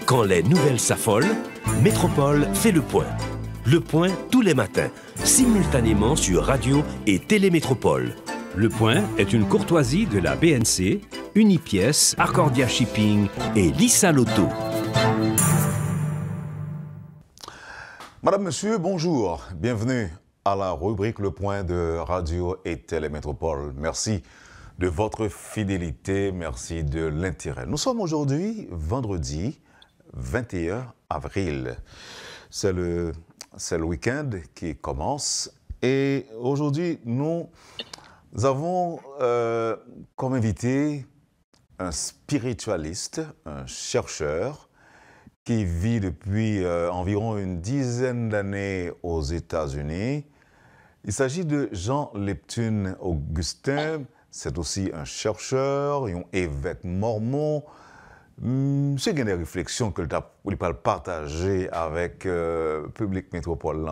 Quand les nouvelles s'affolent, Métropole fait le point. Le point tous les matins, simultanément sur Radio et Télémétropole. Le point est une courtoisie de la BNC, Unipièce, Accordia Shipping et Lissa Lotto. Madame, Monsieur, bonjour. Bienvenue à la rubrique Le Point de Radio et Télémétropole. Merci de votre fidélité, merci de l'intérêt. Nous sommes aujourd'hui vendredi 21 avril. C'est le week-end qui commence et aujourd'hui nous avons comme invité un spiritualiste, un chercheur qui vit depuis environ une dizaine d'années aux États-Unis. Il s'agit de Jean Leptune Augustin. C'est aussi un chercheur, un évêque mormon. C'est des réflexions que je peux partager avec le public métropole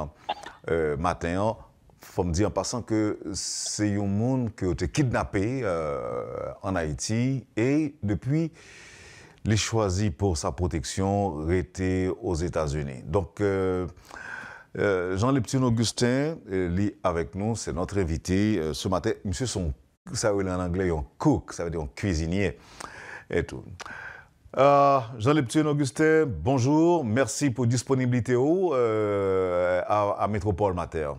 matin. Il faut me dire en passant que c'est un monde qui a été kidnappé en Haïti et depuis, les choisi pour sa protection était aux États-Unis. Donc, Jean Leptune Augustin est avec nous, c'est notre invité ce matin. Monsieur ça veut dire en anglais un cook, ça veut dire un cuisinier et tout. Jean Leptune Augustin, bonjour, merci pour la disponibilité à Métropole Matin.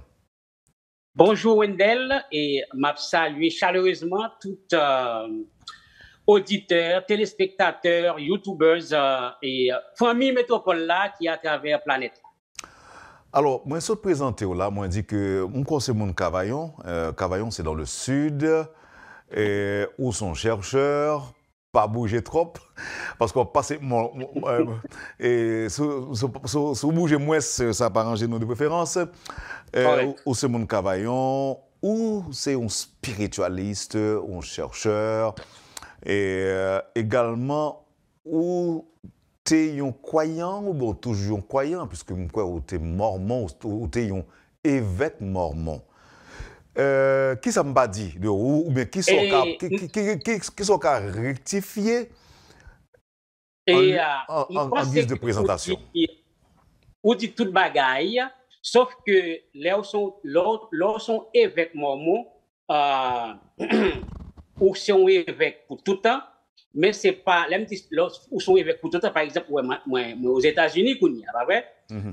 Bonjour Wendell et m'a salué chaleureusement tout auditeurs, téléspectateurs, youtubeurs et famille Métropole là qui est à travers la planète. Alors, moi, je suis présenté là, moi, je dis que mon conseil mon Cavaillon. Cavaillon, c'est dans le sud, où sont chercheurs, pas bouger trop, parce qu'on passe. Et si vous bougez moins, ça va arranger nos de préférence. Où c'est mon Cavaillon, où c'est un spiritualiste, un chercheur, et également où t'es un croyant ou bon toujours un croyant puisque ou t'es mormon ou t'es un évêque mormon. Qui ça m'a dit de ou bien qui sont qu'à rectifier en guise de présentation. Ou dit toute bagaille sauf que là sont évêques mormons ou sont évêques pour tout temps. Mais c'est pas où sont évêques pour tout temps, par exemple aux États-Unis qu'on y a, pas vrai?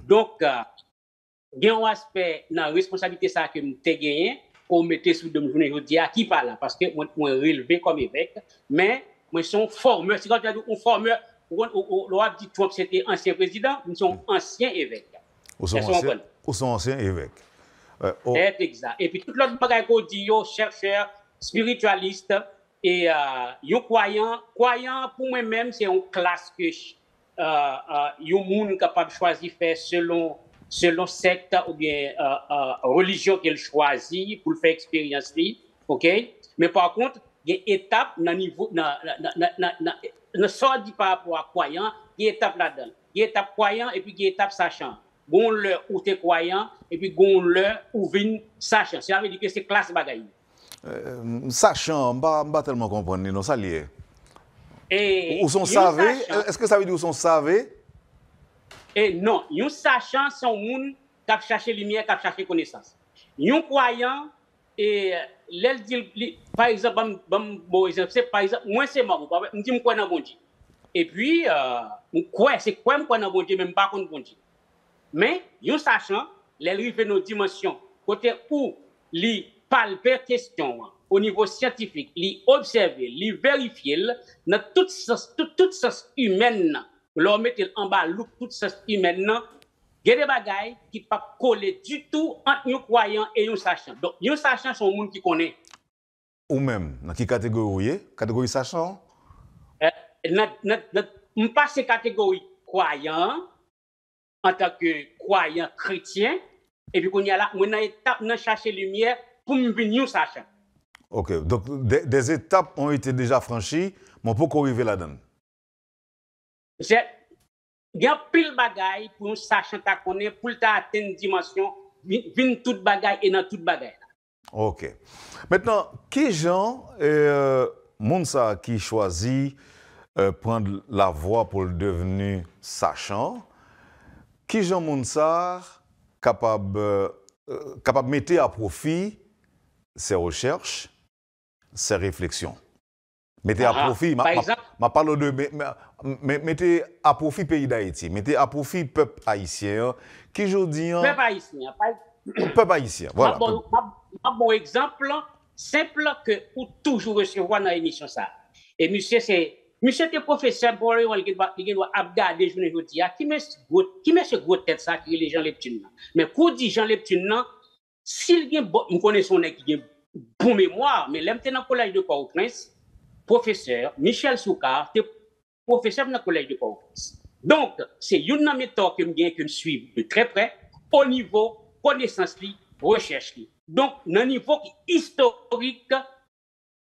Donc il y a un aspect dans la responsabilité ça que nous t'ai gagné qu'on mettait sous de journée aujourd'hui à qui parle parce que moi relevé comme évêque mais moi sont formeurs, c'est quand tu as dit un formeur on a dit Trump c'était ancien président, nous sommes anciens évêques. Ou sont anciens évêques. C'est exact. Et puis tout l'autre bagage qu'on dit chercheur, spiritualiste et yo croyant pour moi-même c'est une classe que yo monde capable choisir faire selon secte ou bien religion qu'elle choisit pour faire expérience OK, mais par contre il y a étape dans niveau ne soit dit par rapport à croyant, il y a étape là-dedans. Il y a étape croyant et puis il y a étape sachant. Gon le ou t'es croyant et puis gon le ou vinn sachant. Ça veut dire que c'est classe bagaille. Sachant, pas tellement comprendre, non, ça lié. Ou sont savés, est-ce que ça veut dire ou sont savés? Non, yon sachant son moun qui cherche lumière, qui cherche connaissance. Yon croyant et l'elle dit par exemple bon exemple c'est par exemple moi c'est mort, me dit me croire dans bon Dieu. Et puis c'est quoi me croire dans bon Dieu même pas contre bon Dieu. Mais yon sachant, l'elle rive nos dimensions côté où li palper question au niveau scientifique, li observer, li vérifier dans toute sens humaine, leur mettre en bas look toute sens humaine, il y a des bagailles qui ne peuvent pas coller du tout entre nous croyants et nous sachants. Donc, nous sachants sont les gens qui connaissent. Ou même, dans quelle catégorie? Catégorie sachant? Nous pas ces catégories croyants en tant que croyants chrétiens, et puis qu'on y a là, on a une étape de chercher lumière pour nous venir sachant. Ok, donc des étapes ont été déjà franchies, mais on peut arriver là-dedans. Il y a pile bagaille pour nous sachant ta connaître pour atteindre une dimension, vinn toute bagaille et dans toute bagaille. Ok. Maintenant, qui gens monde ça qui choisit prendre la voie pour le devenu sachant, qui Jean Mounsa capable de mettre à profit ses recherches, ses réflexions. Mettez à profit, ma parle de mettez à profit pays d'Haïti, mettez à profit peuple haïtien, qui je dis peuple haïtien, peuple haïtien, voilà. Un bon exemple simple que vous toujours recevoir dans l'émission ça. Et monsieur était professeur pour lui, il doit regarder journée aujourd'hui, qui met ce gros tête ça qui les Jean Leptune. Mais pour dire Jean Leptune non, s'il y a me connaît son qui a bon mémoire, mais l'aime dans le collège de Port-au-Prince, professeur Michel Soukar, professeur dans le collège de Port-au-Prince. Donc, c'est une méthode que je suis de très près au niveau connaissance, recherche. Donc, dans le niveau historique,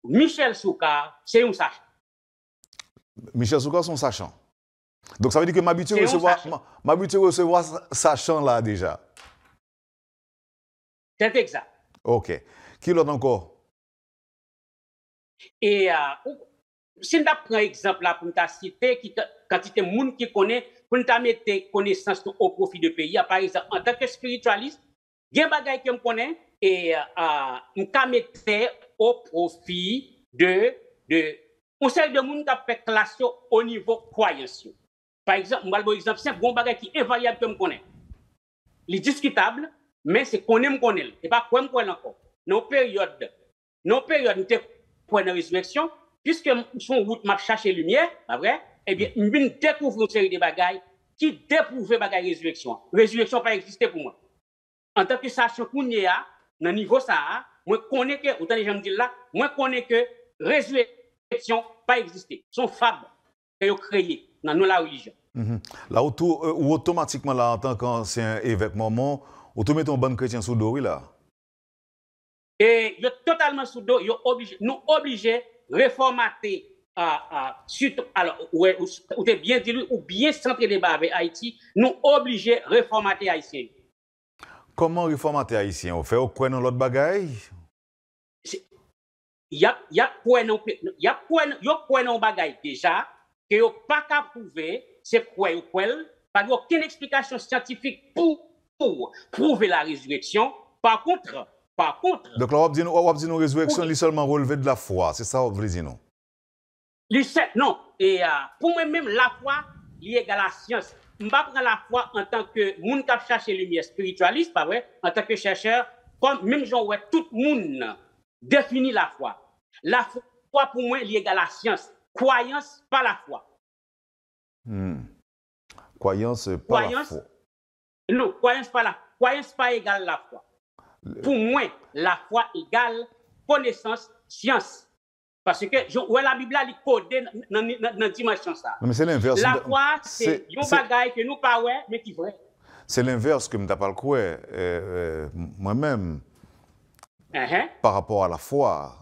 Michel Soukar, c'est un sachant. Michel Soukar, c'est un sachant. Donc, ça veut dire que m'habitue à recevoir sachant là déjà. C'est exact. OK. Qui l'autre encore? Et si on prend exemple là pour nous citer quantité de monde qui connaît pour nous mettre connaissance au profit de pays, par exemple en tant que spiritualiste, il y a des choses que je connais et on mettre au profit de on sait de monde qui fait classe au niveau croyance. Par exemple, c'est un bon bagage qui est invariable que je connais. Il est discutable, mais c'est qu'on aime connaître. Et pas quoi me connaît encore. Nos périodes, nous pour une résurrection, puisque son route m'a cherché lumière, pas vrai? Eh bien, je découvre une série de bagailles qui déprouvent bagaille résurrection. Résurrection pas existé pour moi. En tant que sachant qu'on y a, dans le niveau ça, moi connais que, autant les gens me disent là, moi connais que résurrection pas existé. Son fable que vous créé dans la religion. Là, ou automatiquement, là, en tant qu'ancien évêque Mormon, vous mettez un bon chrétien sous dos, là? Et il est totalement sous dos, nous obligés de réformater, alors, ou bien dit, ou bien centrer les débat avec Haïti, nous obligés de réformater Haïtien. Comment réformater Haïtien? On fait quoi dans l'autre bagaille? Il y a quoi dans bagaille déjà, que vous pas qu'à prouver, c'est quoi, pas aucune explication scientifique pour prouver la résurrection. Par contre. Donc là, on va dire une résurrection, elle est seulement relevée de la foi. C'est ça, on veut dire, non? Non. Et pour moi-même, la foi, elle est égale à la science. Je ne vais pas prendre la foi en tant que monde qui cherche lumière spiritualiste, pas vrai? En tant que chercheur, comme même genre, tout le monde définit la foi. La foi, pour moi, elle est égale à la science. Croyance, pas la foi. Croyance, pas la foi. Non, croyance, pas égale à la foi. Pour moi, la foi égale connaissance, science. Parce que la Bible est codée dans la dimension ça. Mais c'est l'inverse. La foi, c'est un bagage que nous pas ouais, mais qui vrai. C'est l'inverse que je ne pas quoi moi-même. Par rapport à la foi.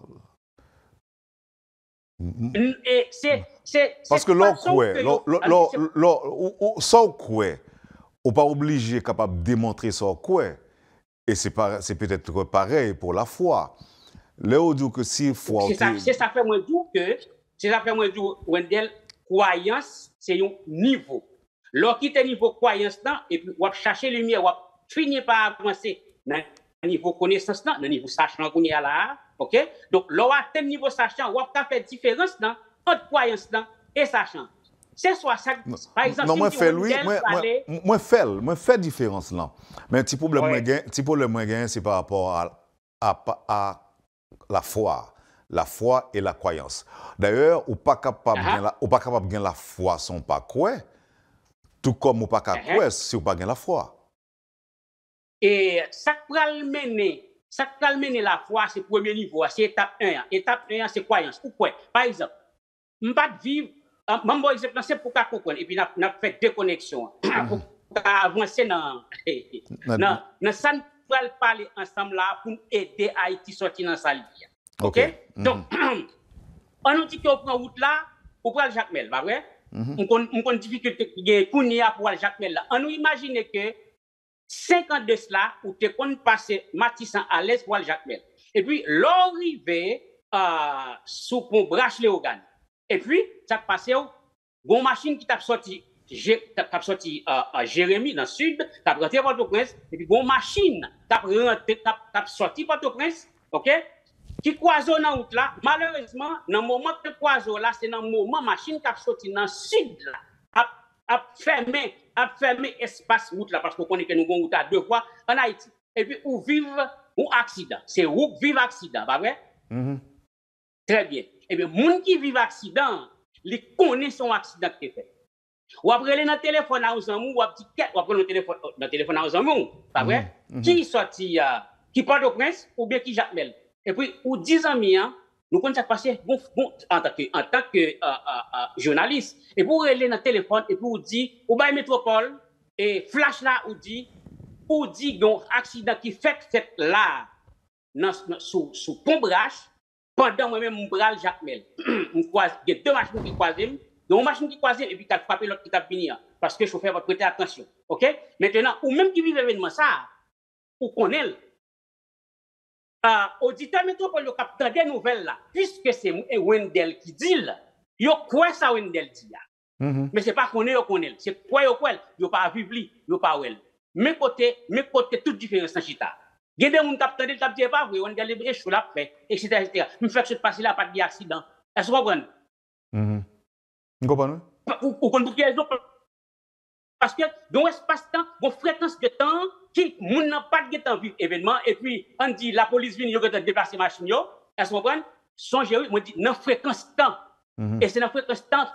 Parce que l'autre quoi, ça quoi, on pas obligé capable de démontrer ça quoi. Et c'est peut-être pareil pour la foi. Là, on dit que si foi. C'est ça fait moi dire, Wendell, croyance, c'est un niveau. Lorsqu'il est niveau croyance, et puis on va chercher lumière, on va finir par avancer dans le niveau connaissance, dans le niveau sachant qu'on est là. OK? Donc, là, on atteint le niveau sachant, on va faire différence entre croyance et sachant. C'est soit ça. Par exemple, non, moi fait différence là. Mais le problème c'est par rapport à la foi. La foi et la croyance. D'ailleurs, on pas capable de gagner la foi sans pas croire. Tout comme on pas capable croire si on pas gagner la foi. Et ça peut mener la foi, c'est le premier niveau, c'est étape 1. Étape 1, c'est croyance. Pourquoi? Par exemple, on ne pas vivre. Bon exemple, c'est pour comprendre. Et puis, on a fait deux connexions. Pour avancer dans ça, nous allons parler ensemble là pour aider Haïti à sortir dans sa vie. OK? Donc, on nous dit qu'on prend route là pour aller Jacques Mel, pas vrai? On a une difficulté pour aller Jacques Mel là. On nous imagine que 5 ans de cela, où tu es passé Matissan à l'aise pour aller Jacques Mel. Et puis, l'arrivée sous pont Brache-Léogane. Et puis, ça passe gon machine qui t'a sorti Jérémy dans le sud, t'a rentré Port-au-Prince, et puis gon machine t'a sorti Port-au-Prince, OK? Qui croisent dans route là, malheureusement, dans le moment que croisent là, c'est dans le moment machine qui a sorti dans le sud là, a fermé espace route là, parce qu'on connaît que nous avons route à deux fois en Haïti. Et puis, où vivent ou accident. C'est où vivent accident, pas vrai? Très bien. Et bien, les gens qui vivent accident, ils connaissent son accident qui est fait. Ou après, dans le téléphone à Ozamou, ou après, le téléphone à Ozamou, pas vrai? Qui sorti, qui part au prince, ou bien qui Jacques Mel. Et puis, ou 10 ans, nous connaissons ça passer en tant que journaliste. Et pour aller dans le téléphone, et puis, ou dit, ou bien métropole, et flash là, ou dit, un accident qui fait là, sous pont brache, pendant moi-même, mon bras Jacques Mel. Il y a deux machines qui croisent, une machine qui croise, et puis qui a frappé l'autre qui t'a fini. Parce que le chauffeur va prêter attention. OK? Maintenant, ou même qui vit l'événement, ça, ou connaît, auditeur métropole, le capteur des nouvelles là, puisque c'est Wendell qui dit, il y a quoi ça Wendell dit là? Mais c'est pas qu'on connaît, c'est quoi il n'y a pas vivre, il n'y a pas well. Mes côtés, toute différence dans Chita. Il y a des gens qui captent des capteurs pas vrai, Wendell est chaud là, etc. Me fait que ce passer là, pas d'accident. Est-ce que vous comprenez? Vous comprenez? Vous comprenez? Parce que dans l'espace-temps, dans la fréquence de temps, qui n'a pas de temps vivre événement, et puis on dit la police vient, il y a déplacer machine, est-ce que vous comprenez? Songez, on dit dans la fréquence temps. Et c'est dans la fréquence temps,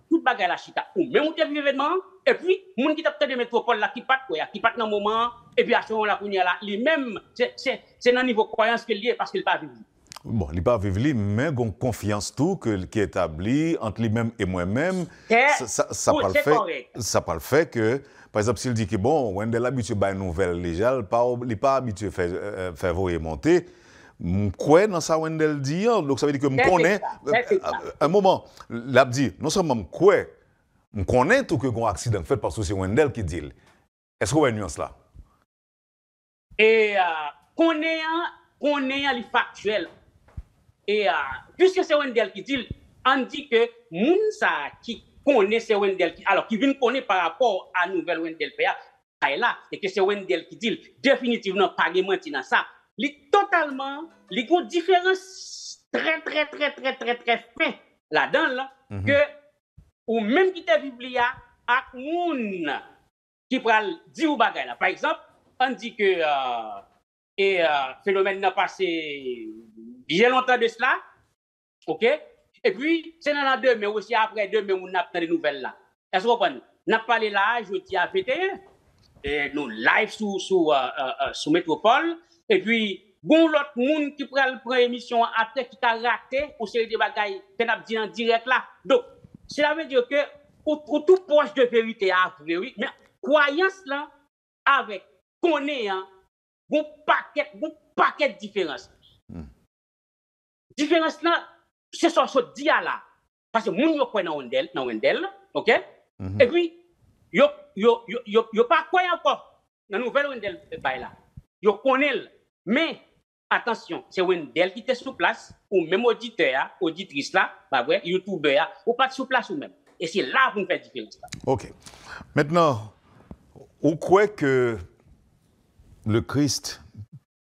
tout bagage la chita. Ou même on vit événement, et puis, les gens qui tapent des métropoles là, qui partent dans le moment, et puis à ce moment-là, lui-même, c'est dans le niveau de croyance qu'il y a parce qu'il n'est pas vivre. Bon, il n'est pas vivre, mais il y a une confiance tout qui est établie entre lui-même et moi-même. Ça pas le fait que, par exemple, s'il dit que bon, Wendell est habitué à une nouvelle légale, il n'est pas habitué à faire voyer monter. Quoi dans ça Wendell dit, donc ça veut dire que je connais. Un moment, l'a dit, non seulement quoi, je connais tout que un accident fait parce que c'est Wendell qui dit. Est-ce que vous avez une nuance là? Et connaît les factuels. Et puisque c'est Wendell qui dit, on dit que Mounsa qui connaît c'est Wendell qui vient connaître par rapport à nouvelle Wendell PA, là, et que c'est Wendell qui dit définitivement pas de mentir dans ça. Il totalement, il y a une différence très fin là-dedans, là, que, ou même qui te biblia, à moun qui pral dit ou bagay là. Par exemple, on dit que, phénomène n'a passé bien longtemps de cela, ok? Et puis, c'est dans la 2 mais aussi après 2 mais on a des nouvelles là. Est-ce que vous comprenez? On a parlé là, je dis à 21, et nous live sous Métropole, et puis, bon, l'autre monde qui prend l'émission après qui a raté, on série de bagailles, qu'on a dit en direct là. Donc, cela veut dire que, ou tout proche de vérité à vrai, oui, mais croyance là, avec connaissant, bon paquet de différences. Différence là, c'est ça ce dia là. Parce que moun yo croit dans Wendell, OK? Et puis, yo pas croit encore dans nouvelle Wendell là. Yo connaît. Mais attention, c'est Wendell qui était sur place, ou même auditeur, auditrice là, pas vrai, youtubeur, ou pas sur place ou même. Et c'est là qu'on fait la différence. OK. Maintenant, vous croyez que le Christ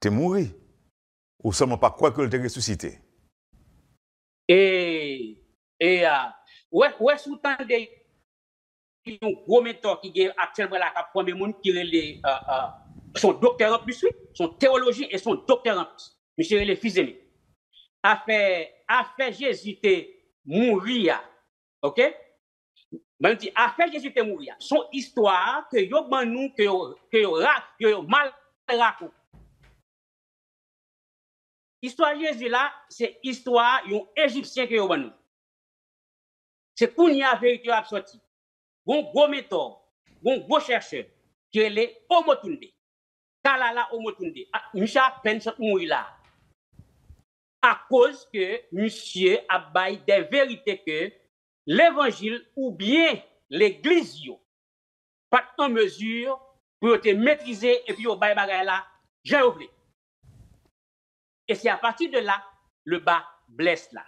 est mort? Ou seulement pas quoi que le est ressuscité? Ouais, sous temps de un gros mentor qui est actuellement là, qui premier monde qui est son docteur en plus, oui, son théologien et son docteur en plus. Monsieur le fils aimé. A fait Jésus mourir. OK? Ben dit a fait Jésus mourir. Son histoire que yo ban nous que yo mal raconté. Histoire Jésus là, c'est histoire d'un Égyptien que yo ban nous. C'est pour y a vérité a sorti. Bon gros mentor, bon gros chercheur qui est le Omotunde. Kalala Omotunde. Monsieur Penchot mourir là. À cause que monsieur a bail des vérités que l'évangile ou bien l'église pas en mesure pour te maîtriser et puis au bail bagay là, j'ai oublié. Et c'est à partir de là le bas blesse là.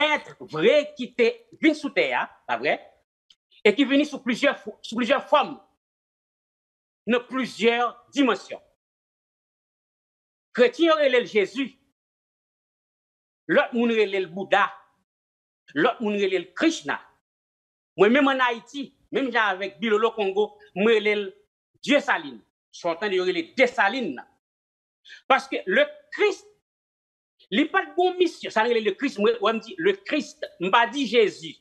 être vrai qui était venu sous terre, pas vrai, et qui venu sous plusieurs formes, dans plusieurs dimensions. Chrétien relève Jésus, l'autre moun relève le Bouddha, l'autre moun relève le Krishna. Moi-même en Haïti, même avec Bilolo Congo, moi relève Dieu Saline. Sortant de relève Dessalines. Parce que le Christ, il n'y a pas de bonne mission. Ça relève le Christ, moi je dis le Christ, je ne pas dit Jésus.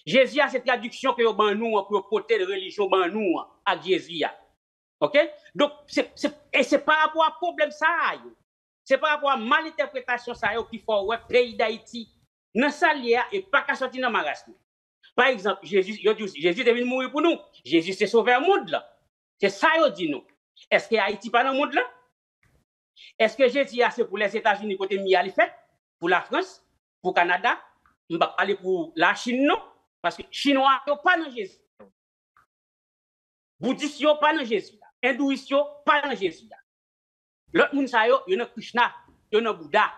Jésus a cette traduction que nous pour porter de religion nous à Jésus. OK? Donc c'est par rapport à problème ça. C'est par rapport à malinterprétation ça qu'il faut ouais pays d'Haïti dans ça lié et pas qu'à sortir dans marasme. Par exemple, Jésus est venu mourir pour nous. Jésus s'est sauvé au monde là. C'est ça yo dit nous. Est-ce que Haïti pas dans le monde là? Est-ce que Jésus c'est pour les États-Unis côté mi ali fait pour la France, pour Canada, on va parler pour la Chine non parce que chinois yo pas dans Jésus. Bouddhistes yo pas dans Jésus. Hindouistes yo pas dans Jésus. L'autre monde ça yo dans Krishna, yo dans Bouddha.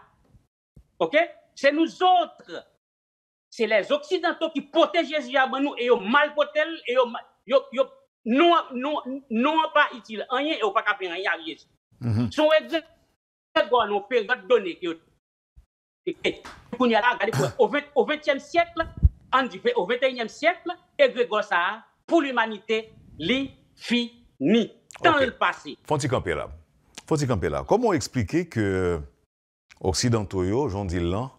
OK? C'est nous autres. C'est les occidentaux qui portent Jésus à nous et yo mal portent et yo non pas utile rien et pas capable rien à Jésus. Son exemple on période donnée que on y a là au 20e siècle on dit au 21e siècle et Grégor ça pour l'humanité li fini dans le passé. Faut-il camper là. Comment expliquer que occidentaux yo j'en dis là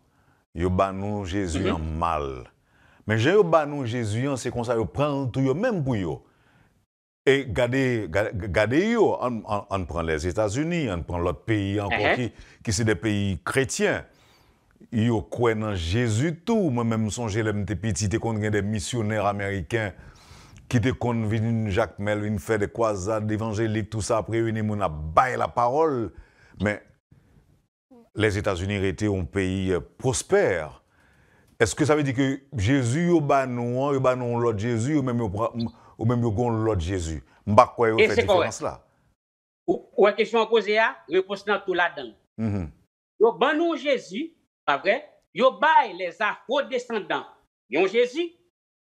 yo ba nous Jésus en mal. Mais j'ai ba nous Jésus c'est comme ça yo prend tout yo même pour yo. Et regardez yo, on prend les États-Unis, on prend l'autre pays encore qui c'est des pays chrétiens. Yo croient dans Jésus tout. Moi-même songez les petits qu'on a des missionnaires américains qui te conviennent Jacques Melvin fait des croisades évangéliques tout ça après réunir mon a bailler la parole. Mais les États-Unis étaient un pays prospère. Est-ce que ça veut dire que Jésus yo ba nous l'autre Jésus ou même l'autre Jésus? M'pa quoi yo fait différence là. Ou question posée à réponse dans tout là-dedans. Yo ban nous Jésus, pas vrai? Yo bail les afro-descendants. Yon Jésus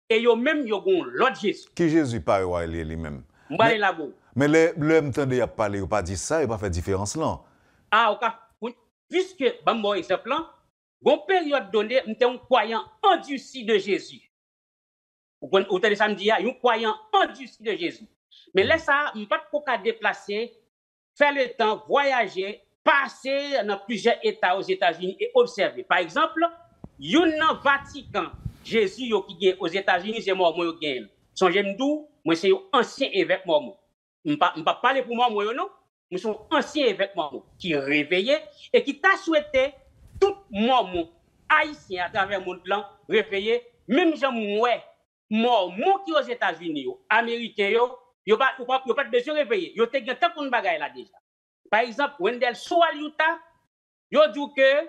et yo même yo gon l'autre Jésus. Qui Jésus pas yo lui-même? M'ba là bon. Mais le m'tende y a parlé, ou pas dit ça, il pas fait différence là. Ah OK. Puisque bon exemple là, gon période donnée, m'était un croyant endurci de Jésus. Ou tel samedi, un croyant endurci de Jésus. Mais là, ça, je ne peux pas déplacer, faire le temps, voyager, passer dans plusieurs États aux États-Unis et observer. Par exemple, il y a un Vatican, Jésus qui est aux États-Unis, c'est moi qui gagne. Songez m'dou, moi c'est un ancien évêque moi. Je ne peux pas parler pour moi non. Nous sommes anciens évêques qui réveillé et qui t'a souhaité tout moi haïtien à travers le monde blanc réveillé, même gens moi qui aux États-Unis, américains yo pas besoin de réveiller. Yo te gen tant qu'on bagaille là déjà. Par exemple, Wendell soit Utah, yo dit que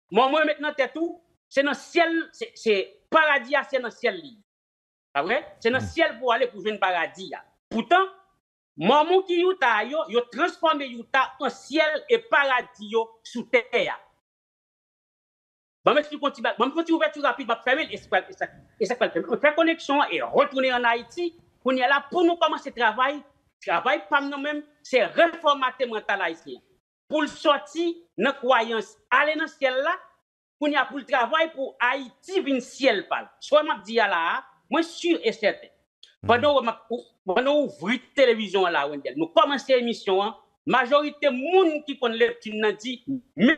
moi maintenant tête tout, c'est dans ciel, c'est paradis c'est dans ciel li. Pas vrai? C'est dans ciel pour aller pour jouer paradis. Pourtant, moi qui Utah yo transformé Utah en ciel et paradis yo sous terre. Bon, mais si on ouverture rapide, on va fermer et ça on fait connexion et retourner en Haïti. On est là pour nous commencer travail par nous-mêmes, c'est reformater mental haïtien. Pour le sortir dans croyance, aller dans le ciel là, pour le travail pour Haïti vin ciel parle. Soit m'a dit là, moi sûr et certain. Pendant ouvrir télévision là, nous commencer l'émission, majorité monde qui connaît le petit n'a dit mais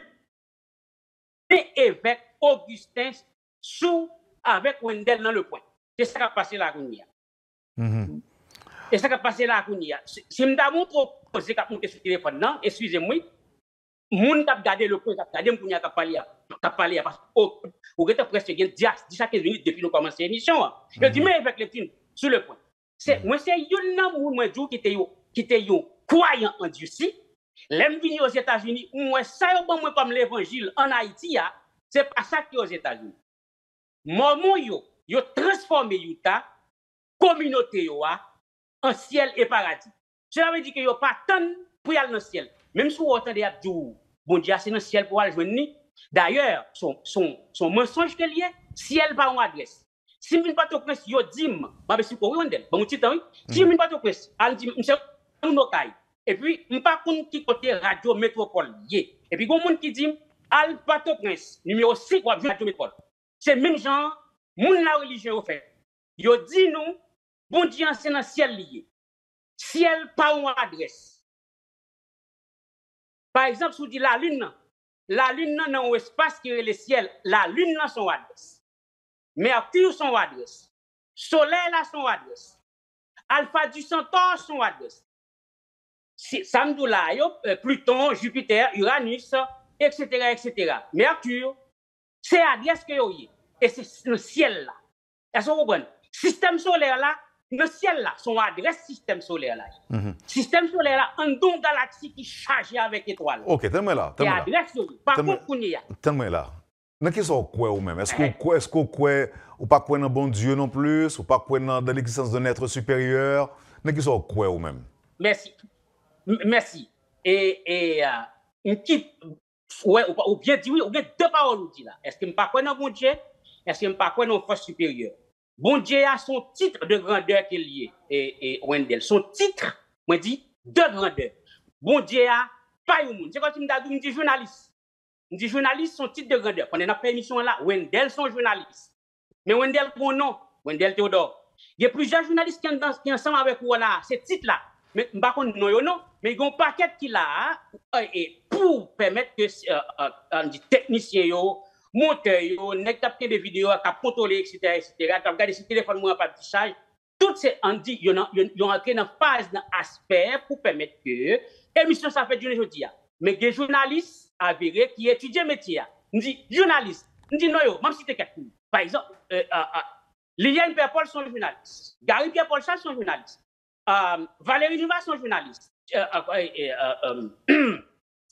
évêque Augustin sous avec Wendell dans le point. C'est ça qui a passé là Kounia. Et ça qui a passé là Kounia. Si m'da mon proposé qu'a monter sur téléphone non, excusez-moi. Moun t'a regardé le point, t'a regardé Kounia qu'a parlé parce que était presque 10 à 15 minutes depuis nous commencer l'émission. Je dis mais avec les petits sur le point. C'est moi c'est yon nan moun moi djou qui était yo croyant en Dieu si. L'aime venir aux États-Unis, moi ça yo bon moi comme l'évangile en Haïti c'est pas ça qui aux États-Unis. Mormon yo transformé Utah communauté yo en ciel et paradis. Cela veut dire que yo pas tant pour aller dans le ciel. Même si vous entendez Abdou, bon Dieu c'est dans le ciel pour aller joindre ni, D'ailleurs, son mensonge que lié, si elle pas en adresse. Si je ne pas te presse, yo dim, ma be si ko Wendell, bon petit temps. Si je ne pas te presse, elle dit monsieur on et puis je pas connait qui côté radio métropole lié. Et puis gon monde qui dit al pas te presse, numéro 6 ou radio métropole. C'est même genre moun la religion au fait. Yo dit nous bon Dieu c'est dans ciel lié. Ciel pas en adresse. Par exemple, si vous dites la lune dans un espace qui est le ciel, la lune dans son adresse. Mercure son adresse. Soleil là son adresse. Alpha du Centaure son adresse. Samedi là, Pluton, Jupiter, Uranus, etc. Mercure, c'est adresse que vous et c'est le ciel là. Est-ce que vous comprenez? Système solaire là, le ciel là, son adresse système solaire là. Système solaire là, un don galaxie qui chargé avec étoiles. OK, tellement là. Et adresse, par contre, qu'on y a. Tellement là. Dans qui sont quoi ou même? Est-ce que vous croyez ou pas croire dans bon Dieu non plus, ou pas croire dans l'existence d'un être supérieur? Dans qui sont quoi ou même? Merci. Et une petite ouais ou bien dit oui, ou bien deux paroles ou dit là. Est-ce que me pas croire dans bon Dieu? Est-ce que me pas croire dans force supérieure? Bon Dieu a son titre de grandeur qu'il lié et Wendell. Son titre, moi dit de grandeur. Bon Dieu a pas un monde. C'est quand me dit journaliste. Me dit journaliste son titre de grandeur. Pendant la permission là, Wendell son journaliste. Mais Wendell bon nom, Wendell Théodore. Il y a plusieurs journalistes qui ensemble avec vous là, ce titre là. Mais par contre non, mais il y a un paquet qui là et pour permettre que on dit technicien yo monteur yo, nèg capter des vidéos, cap contrôler etc., cap regarder si téléphone moi pas petit charge, tout c'est on dit yo entré dans phase dans aspect pour permettre que émission ça fait journée jodi a. Mais des journalistes avérés qui étudient métier a. On dit journaliste, on dit non yo, même si t'es quelqu'un. Par exemple, Liliane Pierre-Paul sont journalistes. Gary Pierre-Paul sont journalistes. Valérie Dumas sont journalistes.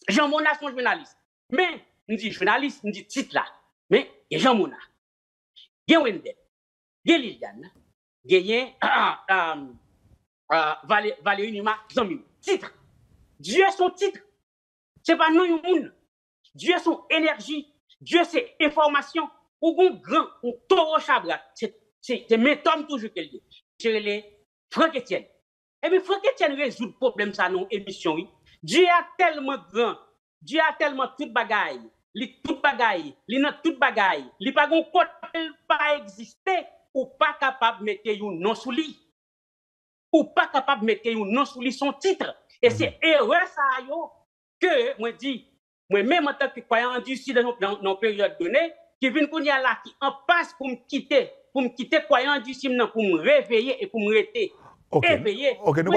Jean Mona sont journalistes. Mais on dit journaliste, on dit titre là. Mais il y a Jean Mona, il y a Wendell, il y a Liliane, il y a Valérie Dumas, titre. Dieu son titre. C'est pas non un monde. Dieu son énergie. Dieu c'est information. Ou grand, ou taureau chabra. C'est méthode toujours qu'elle dit. C'est les Franck Etienne. Et bien Franck Etienne résout le problème ça dans émission. Dieu a tellement grand. Dieu a tellement toute bagaille, li nan toute bagaille, li pa gon côté pas exister ou pas capable mettre un nom sous lui. Ou pas capable mettre un nom sous lui son titre. Et c'est erreur ça yo que moi dit moi même en tant que croyant en Dieu dans période donnée qui vient kounya là qui en passe pour me quitter croyant en Dieu pour me réveiller et pour me rester. OK, nous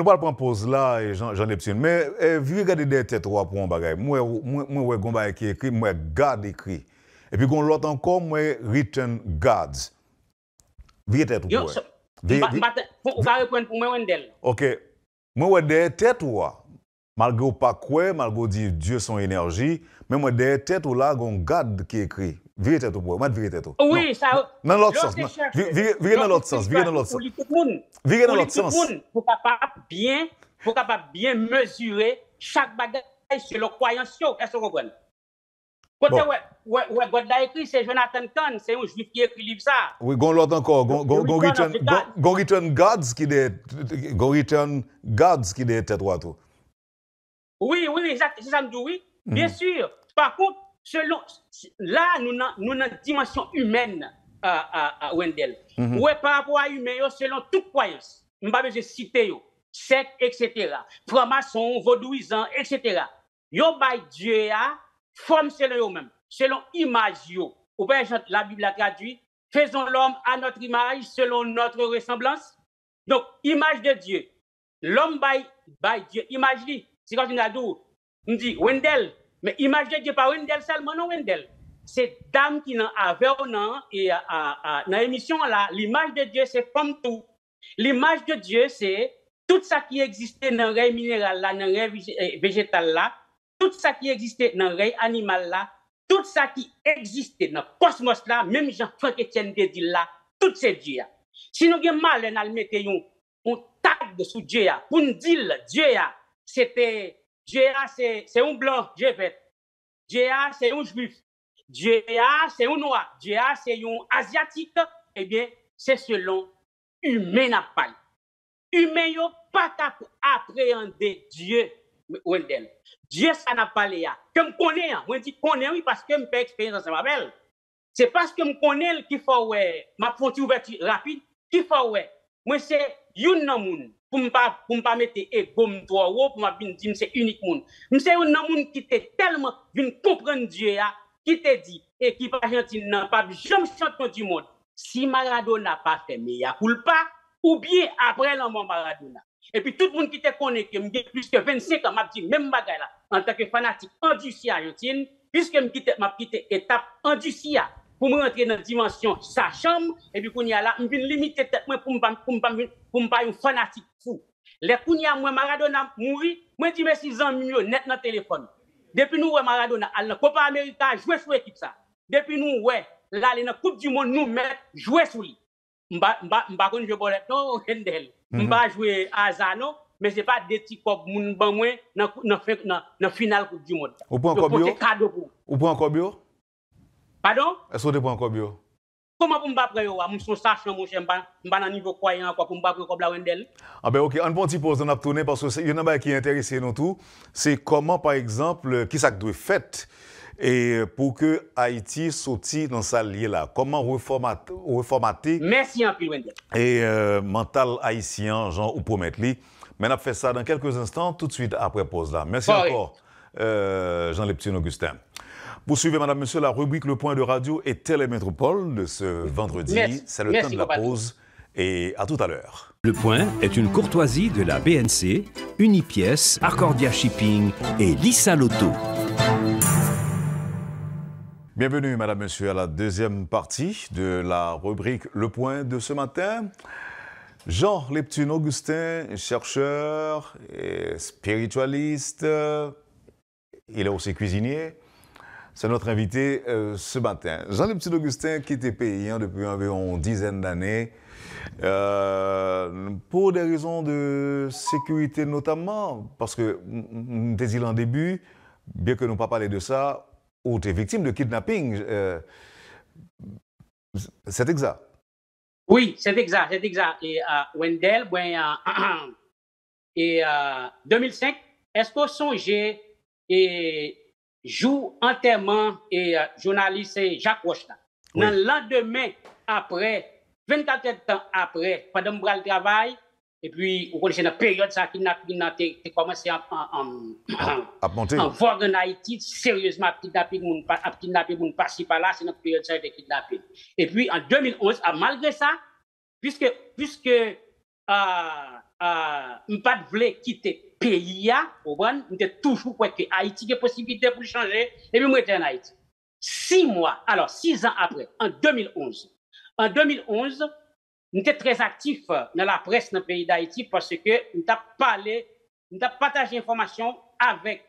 allons prendre pause là, Jean Leptune. Mais vu regarder des têtes trois pour un bagage, moi Gomba qui écrit, moi God écrit. Et puis l'autre encore, moi Written Gods. Vu tête trois. On va répondre pour moi Wendell. OK. Moi des têtes trois. Malgré pas quoi, malgré dire Dieu son énergie, mais moi des têtes là, God qui écrit. Vérité tout pour moi, vérité tout. Oui, ça. Dans l'autre sens. Virez dans l'autre sens, virez dans l'autre sens. Virez dans l'autre sens. Pour capable bien mesurer chaque bagage selon croyance. Est-ce que vous comprenez? Côté ouais, God l'a écrit, c'est Jonathan Kahn, c'est un juif qui écrit livre ça. Oui, gon l'autre encore, gon Written Gods qui des Written Gods qui des tête tout. Oui, exact, c'est ça me dit oui. Bien sûr. Par contre, selon là nous dans dimension humaine à Wendell. Ouais par rapport à humain selon toute croyance. On pas besoin citer yo, secte etc. Franc-maçon, vaudouisant etc. Yo bay Dieu a forme selon eux même, selon image yo. Ou par exemple la Bible a traduit faisons l'homme à notre image selon notre ressemblance. Donc image de Dieu. L'homme bay Dieu image li. C'est quand on dit Wendell. Mais image de Dieu, pas Wendell seulement, non Wendell. C'est dame qui n'a avec et dans l'émission là, l'image de Dieu, c'est comme tout. L'image de Dieu, c'est tout ça qui existait dans le règne minéral là, dans le règne végétal là, tout ça qui existait dans le règne animal là, tout ça qui existait dans le cosmos là, même Jean-Franck Etienne dit là, tout c'est Dieu. Si nous avons mal, on a mettre un tag sous Dieu, pour nous dire Dieu, c'était Dieu, c'est un blanc, Dieu fait. Djea, c'est un juif. Djea, c'est un noir. Djea, c'est un asiatique. Eh bien, c'est selon humain n'a pas. Humain yo pas capable appréhender Dieu, Wendell. Dieu, ça n'a pas l'air. Que me connais, moi dis connais oui parce que me fait expérience ensemble avec elle. C'est parce que me connais qu'il faut ouais, m'a font ouverture rapide, qu'il faut ouais. Moi c'est une nan moun pour pas mettre ego trop haut pour m'a dire c'est unique moun. Moi c'est une nan moun qui t'est tellement vinn comprendre Dieu a, qui te dit équipe Argentine n'a pas jamais champion du monde. Si Maradona pas fait meilleur culpa ou bien après la mort Maradona. Et puis tout le monde qui te connaît que j'ai plus que 25 ans m'a dit même bagaille là en tant que fanatique endurci Argentine puisque m'a quitté étape endurci pour me rentrer dans la dimension sa chambre et puis qu'on y a là me limiter tête moi pour pas un fanatique fou. Les kounya moi Maradona mouri, moi dit mes 6 ans mieux net dans téléphone. Depuis nous ouais Maradona à la Copa América jouer sur équipe ça. Depuis nous ouais là dans la Coupe du monde nous mettre jouer sur lui. M'ba konn jouer bolet non Wendell. M'ba jouer Azano mais c'est pas des petits cop moun ban moi dans finale Coupe du monde. Ou point encore bio? Ou point encore bio? Pardon? Est-ce que tu point encore bio? Comment pour m'ba prendre moi son sachant mon cher m'ba dans niveau croyant encore pour m'ba prendre comme la Wendell? Ah ben OK, on prend un petit pause on a tourné parce que il y en a qui est intéressé nous tout, c'est comment par exemple qui ça doit fait et pour que Haïti sorti dans sa liée là, comment reformater merci en plus Wendell. Et mental haïtien Jean ou promettre lui. Mais on a fait ça dans quelques instants tout de suite après pause là. Merci encore Jean Leptune Augustin. Poursuivez, madame, monsieur, la rubrique Le Point de Radio et Télémétropole de ce vendredi. C'est le temps de la pause et à tout à l'heure. Le Point est une courtoisie de la BNC, Unipièce, Arcordia Shipping et Lissa Loto. Bienvenue, madame, monsieur, à la deuxième partie de la rubrique Le Point de ce matin. Jean Leptune Augustin, chercheur et spiritualiste. Il est aussi cuisinier. C'est notre invité ce matin. Jean Leptune Augustin qui était paysan depuis environ une dizaine d'années pour des raisons de sécurité notamment, parce que, nous t'ai dit en début, bien que nous pas parlé de ça, ou tu es victime de kidnapping. C'est exact. Oui, c'est exact. Et Wendell, et 2005, est-ce qu'on songeait et joue enterrement et journaliste Jacques Roche là. Dans le lendemain après 24 heures de temps après pendant le travail et puis vous connaissez la période ça qui n'a commencé à monter en vogue en Haïti sérieusement kidnapper moun passer par là c'est notre période ça de kidnapper. Et puis en 2011 malgré ça puisque pas de voulait quitter pays on était toujours pour que Haïti a possibilité pour changer et puis moi j'étais en Haïti 6 ans après en 2011 nous étions très actifs dans la presse dans le pays d'Haïti parce que nous avons partagé l'information avec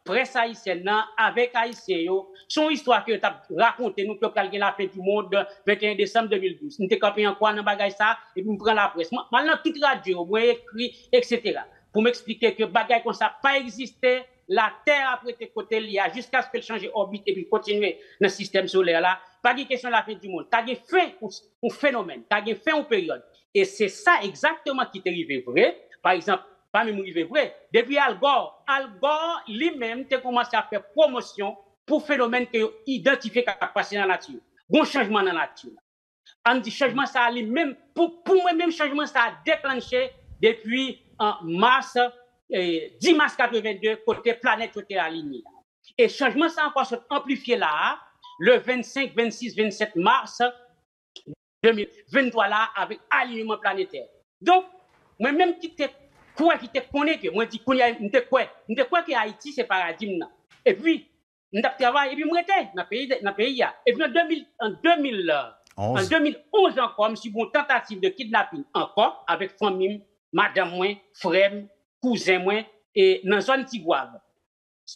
presse haïtienne avec haïtiens son histoire que tu as raconté nous pour calculer la fin du monde 21 décembre 2012 nous étions campé en quoi dans bagage ça et puis nous prend la presse maintenant toute radio moi écrit etc. pour m'expliquer que bagage comme ça pas existé la terre après tes côtés lié jusqu'à ce qu'elle change orbite et puis continuer dans le système solaire là pas de question de la fin du monde t'as fait un phénomène t'as fait une période et c'est ça exactement qui t'est arrivé vrai par exemple pas même arrivé vrai depuis Al Gore lui-même t'a commencé à faire promotion pour phénomène que identifié qui a passé dans la nature bon changement dans la nature on dit changement ça lui-même pour moi même changement ça a déclenché depuis en mars 10 mars 82 côté planète était alignée et changement ça encore s'est amplifié là le 25 26 27 mars 2023 là avec alignement planétaire donc moi même qui te connais que moi dit m'te quoi que Haïti c'est paradigme et puis m'ta travail et puis moi était dans pays et puis en 2011 encore m'suis bon tentative de kidnapping encore avec famille madame moi frère cousin moi et dans zone Tigouave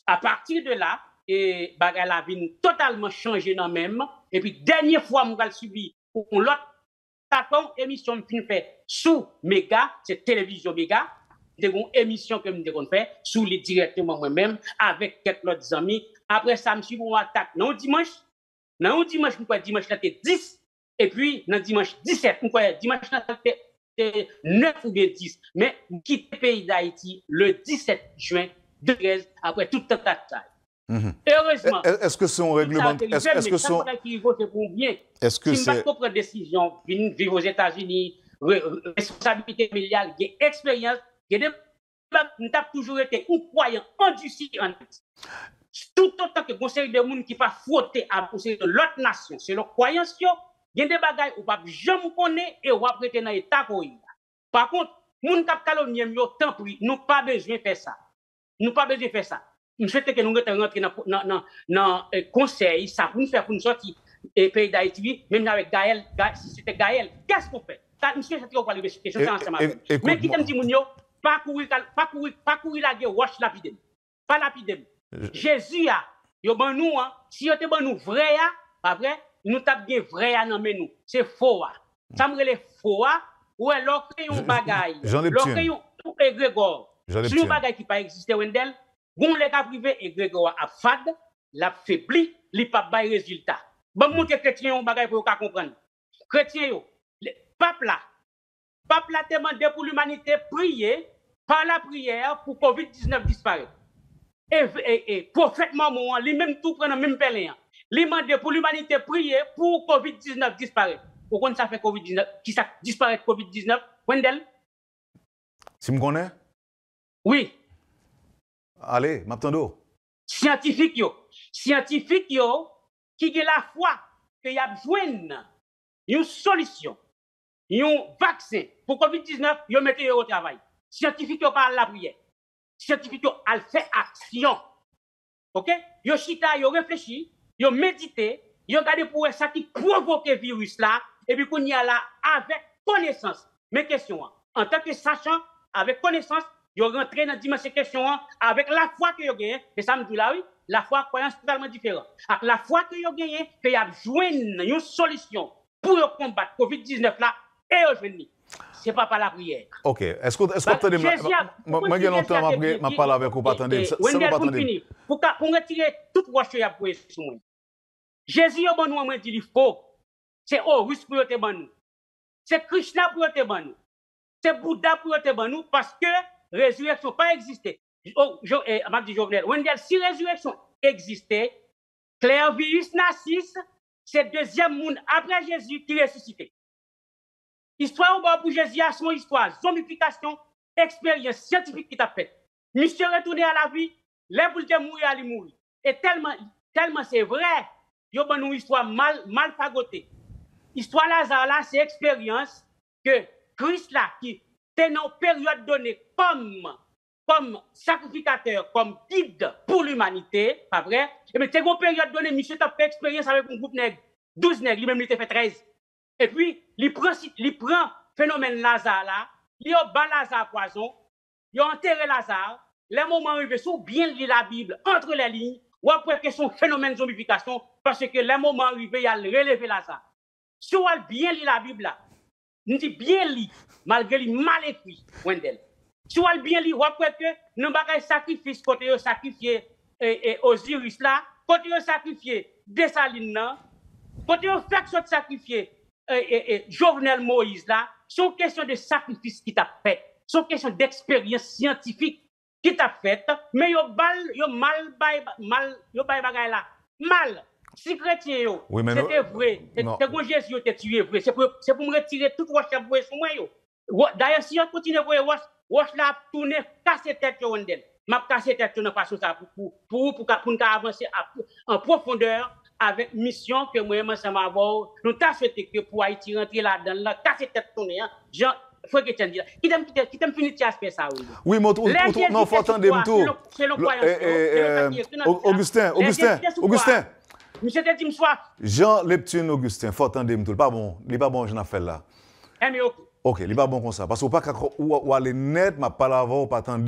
à partir de là et bagay la vie totalement changé dans même et puis dernière fois m'gal subi on l'autre émission fin fait sous Méga c'est télévision Méga de une émission que me fait sous les directement moi-même avec quelques autres amis Après ça, monsieur, on attaque. Non, dimanche, nous quoi dimanche, là, 10. Et puis, dans dimanche 17, nous quoi dimanche, là, 9 ou bien 10. Mais, quitte le pays d'Haïti le 17 juin 2013, après toute tentative. Heureusement. Est-ce que c'est un règlement? Est-ce que son... Est-ce que c'est... Si je prends décision, vivre aux États-Unis, responsabilité familiale, expérience, nous avons toujours été un croyant endurci en tout autant que le conseil de monde qui pas frotter à conseil de l'autre nation, c'est leur croyance, il y a des bagages où pas jamais connaître et ou prêter dans l'état quoi. Par contre, moun k'ap calomnier yo tant pris, nous pas besoin faire ça. Nous pas besoin faire ça. Je souhaite que nous rentrions dans conseil ça pour nous faire pour nous sortir et pays d'Haïti même avec Gaël, si c'était Gaël, qu'est-ce qu'on fait? Monsieur c'est trop parler de question ensemble. Mais qui t'aime dit moun yo pas courir la guerre wash lapidem. Pas lapidem. Jésus a yo ban nous si yo te ban nous vrai pas vrai nous t'a bien vrai dans mais nous c'est faux ça me relève faux ou alors que yon bagaille alors que yon égrégore si yon bagaille qui pas exister Wendel gon les cas privé égrégore a fad la faibli li pas bay résultat bon monter chrétien yon bagaille pour ka comprendre chrétien yo pape là demandé pour l'humanité prier par la prière pour Covid-19 disparaître. Et prophète Maman, lui-même tout prend le même pèlerin. Il demande pour l'humanité prier pour Covid-19 disparaître. Pourquoi ça fait Covid-19? Qui ça disparaît Covid-19? Wendel? Si me connais? Oui. Allez, m'attendons. Scientifique yo, qui a la foi que y a besoin une solution, un vaccin pour Covid-19, yo mettez au travail. Scientifique yo parle la prière. Scientifique yo al fait action. OK? Yo chita, yo réfléchi, yo médité, yo regardé pour ça qui provoque le virus là et puis qu'on y a là avec connaissance. Mes questions en tant que sachant avec connaissance, yo rentré dans dimension question avec la foi que yo gagne et ça me dit là oui, la foi croyance totalement différente. Avec la foi que yo gagne que y a joindre une solution pour combattre Covid-19 là et yo joindre. C'est pas par la prière. OK. Est-ce que attendez moi j'ai longtemps m'a parlé avec vous pas attendre ça pas attendre. Pour retirer toute roche y a pour sur moi. Jésus a bon nous moi dit il faut. C'est Horus pour te ban nous. C'est Krishna pour te ban nous. C'est Bouddha pour te ban nous parce que résurrection pas existé. M'a dit Jovenel, Wendel si résurrection existait, Clairvirus Narcisse, c'est deuxième monde après Jésus qui ressuscité. Histoire pour Jésus a son histoire, zombification, expérience scientifique qui t'a fait. Monsieur retourné à la vie, les boules de mourir, il mourir. Et tellement c'est vrai, il y a une histoire mal fagotée. Histoire Lazare là, c'est expérience que Christ là, qui était dans une période donnée comme sacrificateur, comme guide pour l'humanité, pas vrai? Et bien, c'est une période donnée, monsieur t'a fait expérience avec un groupe nègre, 12 nègres, lui-même il t'a fait 13. Et puis, il prend phénomène Lazare là, il bat Lazare poison, il enterré Lazare, les moments arrivés, sont bien lire la Bible entre les lignes, ou après que son phénomène zombification, parce que les moments arrivés, il a relevé Lazare. Si on bien lire la Bible là, nous dit bien lire, malgré les mal écrit, Wendel. Si on bien lire, ou après que nous avons sacrifice, côté de sacrifier Osiris là, côté de sacrifier Dessalines là, côté de fait sacrifier Jovenel Moïse là, sont question de sacrifice qui t'a fait, sont question d'expérience scientifique qui t'a fait, mais yo mal bagay là, mal. Si chrétien yo, oui, c'était vrai, c'est que Jésus t'a tué vrai, c'est pour me retirer toute roche pour sur moi yo. D'ailleurs si on continue pour roche là tourner casser tête yo Wendel. M'a casser tête de façon ça pour avancer en profondeur avec mission que moi ça m'a avoir nous t'a souhaité que pour Haïti rentrer là-dedans là casser tête tourner Jean faut que tu dis qui t'aime finir tu aspect ça oui non faut attendre tout Augustin monsieur te dit soif Jean Leptune Augustin faut attendre tout pas bon il pas bon j'en a fait là mais OK il pas bon comme ça parce que pas ou aller net m'a pas avant pas attendre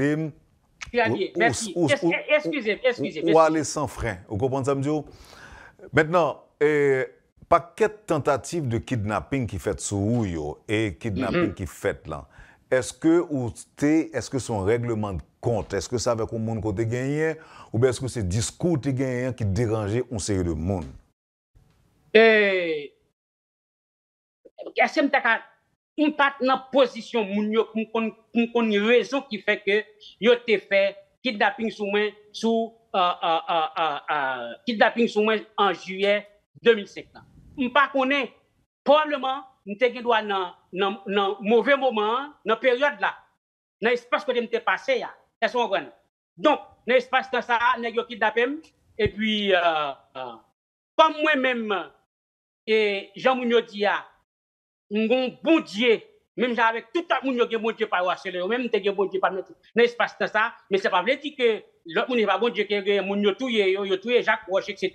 merci excusez ou aller sans frein vous comprenez ça monsieur. Maintenant, paquet de tentatives de kidnapping qui fait sous yo et kidnapping qui fait là. est-ce que son règlement de compte, est-ce que ça avec un monde côté gagné ou bien est-ce que c'est discours qui gagné qui dérangeait un série de monde? Est-ce que on pas dans position moun yo kon raison qui fait que yo te fait kidnapping sous moi kidnapping sous moi en juillet 2005. On pas connaît probablement nous te gen droit dans mauvais moment dans période là dans espace que m'te passé ya. Est-ce qu'on comprend? Donc dans espace dans ça nèg yo kidnappé et puis comme moi même et Jean Mounio dit ya un bon Dieu, même avec tout le monde qui est bon Dieu par harceler, même te bon Dieu par mettre dans l'espace de ça, mais c'est pas vrai dire que l'autre monde n'est pas bon Dieu qui est mon yo touye Jacques Roche, etc.,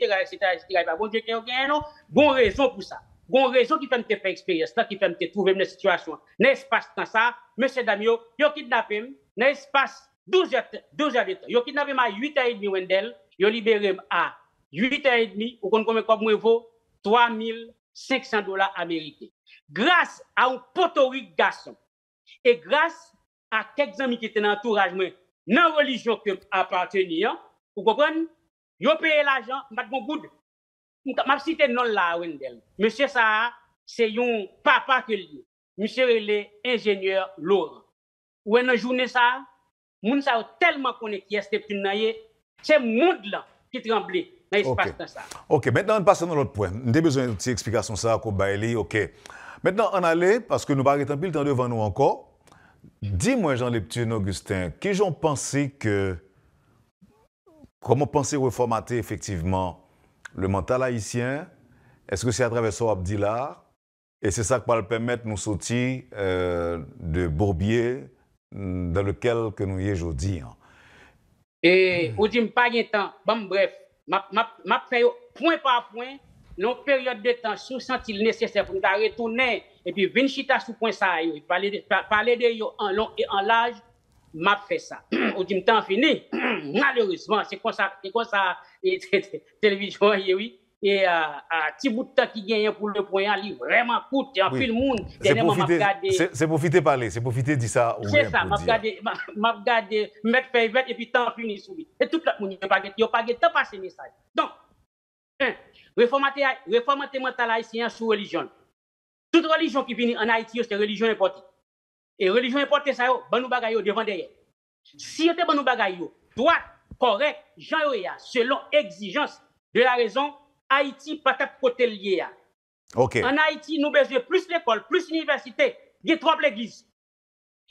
pas bon Dieu qui est non, bon raison pour ça. Bon raison qui fait me faire expérience, qui fait me trouver dans situation. Dans l'espace de ça, monsieur Damio, yo kidnappé dans l'espace 12 heures de temps. Yo kidnappé à 8h30 Wendell, yo libéré à 8h30, ou qu'on comme moi vaut $3,500 américains. Grâce à un potorique garçon et grâce à quelques amis qui étaient dans l'entourage, dans la religion que appartenait, vous comprenez? Ils ont payé l'argent, je bon good. Je cite non là, Wendell. Monsieur ça, c'est un papa que lui. Monsieur est ingénieur Laurent. Ou dans la journée ça, moun sa tellement connaît qui est ce petit c'est monde là qui tremblait dans l'espace de ça. OK, maintenant on passe à l'autre point. Nous avons besoin d'une petite explication ça qu'on baille. OK. Maintenant, on allait, parce que nous n'avons pas le temps devant nous encore. Dis-moi, Jean-Leptune Augustin, qui j'en pensé que. Comment penser reformater effectivement le mental haïtien? Est-ce que c'est à travers ça, Abdillah? Et c'est ça qui va le permettre de nous sortir de bourbier dans lequel que nous y sommes aujourd'hui. Et, vous dites pas de temps. Bon, bref, m'a fait point par point. Une période de temps, si vous sentez nécessaire pour nous retourner et puis venir chita sous point ça, parler de yo en long et en large, m'a fait ça. Au dit temps fini. Malheureusement, c'est comme ça et télévision oui et petit bout de temps qui gagne pour le point ali vraiment coûte en pile monde dernièrement m'a regardé c'est profiter parler, c'est profiter dire ça c'est ça m'a regardé mettre fait et puis temps fini sous lui. Et tout le monde yo pas temps passer message. Donc réformater mental haïtien sous religion. Toute religion qui vient en Haïti, c'est religion importée. Et religion importée, ça, ban nous bagay yo devant derrière. Si vous ban nous bagay yo, droit, correct, Jean Yoya, selon exigence de la raison, Haïti pas tap côté lié. OK. En Haïti, nous besoin plus l'école, plus l'université, il y a 3 églises.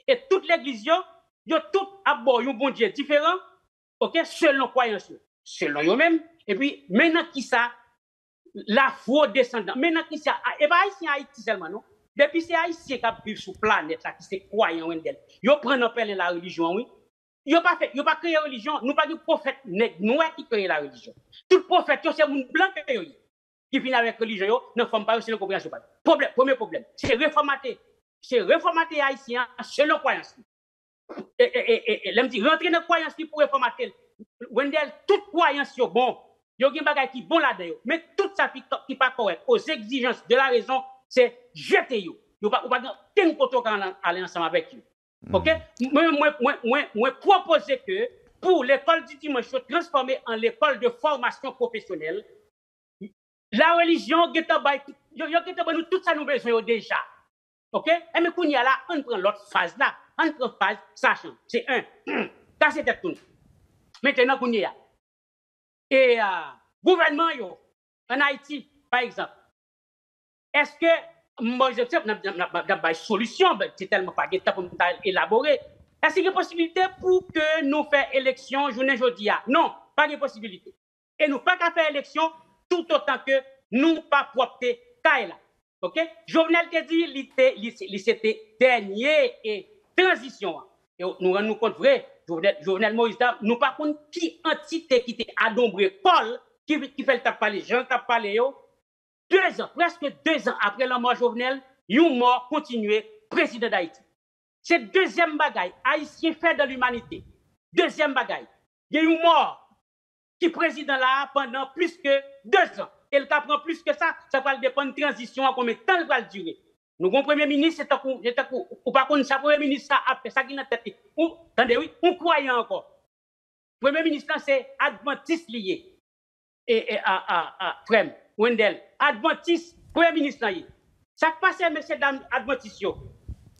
Et toutes les églises, yo tout abord un bon Dieu différent, OK, selon croyance, selon eux-mêmes. Et puis maintenant qui ça la fraude descendant. Maintenant qui ça et pas ici en Haïti seulement non. Depuis c'est haïtien qui vivent sur planète là qui c'est croyant Wendell. Yo prend appel la religion oui. Yo pas créé religion, nous pas de prophète noir qui crée la religion. Tout prophète c'est moun blanc qui vient avec religion yo, ne forme pas c'est le compréhension pas. Premier problème, c'est réformater haïtien selon croyance. Et l'aime dit rentrer dans croyance pour réformater. Wendell toute croyance yo bon. Yo gen bagay qui bon là-dedans, mais tout ça qui pas correct aux exigences de la raison, c'est jeter yo. Yo pas ten koto kan aller ensemble avec yo. OK? Moi proposer que pour l'école du dimanche transformer en l'école de formation professionnelle, la religion geta bay yo geta nous tout ça nous besoin déjà. OK? Et mais kounya là, on prend l'autre phase là, on prend phase sachant, c'est ça c'était tout. Maintenant kounya et gouvernement yo, en Haïti, par exemple, est-ce que moi je sais n'a solution, c'est tellement pas de temps pour élaborer. Est-ce qu'il y a possibilité pour que nous fassions élection journée jeudi? Non, pas de possibilité. Et nous pas qu'à faire élection tout autant que nous pas propter Kaila. OK? Jovenel te dit c'était dernier et transition. Et nous rendons compte vrai, Jovenel Moïse, nous pas compte qui entité qui était adombré Paul qui fait le tape parler, Jean tape parler yo. 2 ans, presque 2 ans après la mort Jovenel, yon mort continué président d'Haïti. C'est deuxième bagaille, Haïtien fait de l'humanité. Deuxième bagaille, il y a une mort qui président là pendant plus que 2 ans. Et le cas prend plus que ça va dépendre de transition à combien de temps elle va durer. Nous avons un premier ministre, ou pas qu'on ça, premier ministre, ça a fait ça qui est dans la tête. Attendez, oui, on croit encore. Premier ministre, c'est Adventiste lié. Frère, Wendell, Adventiste, premier ministre, ça passe, messieurs, dames, Adventiste.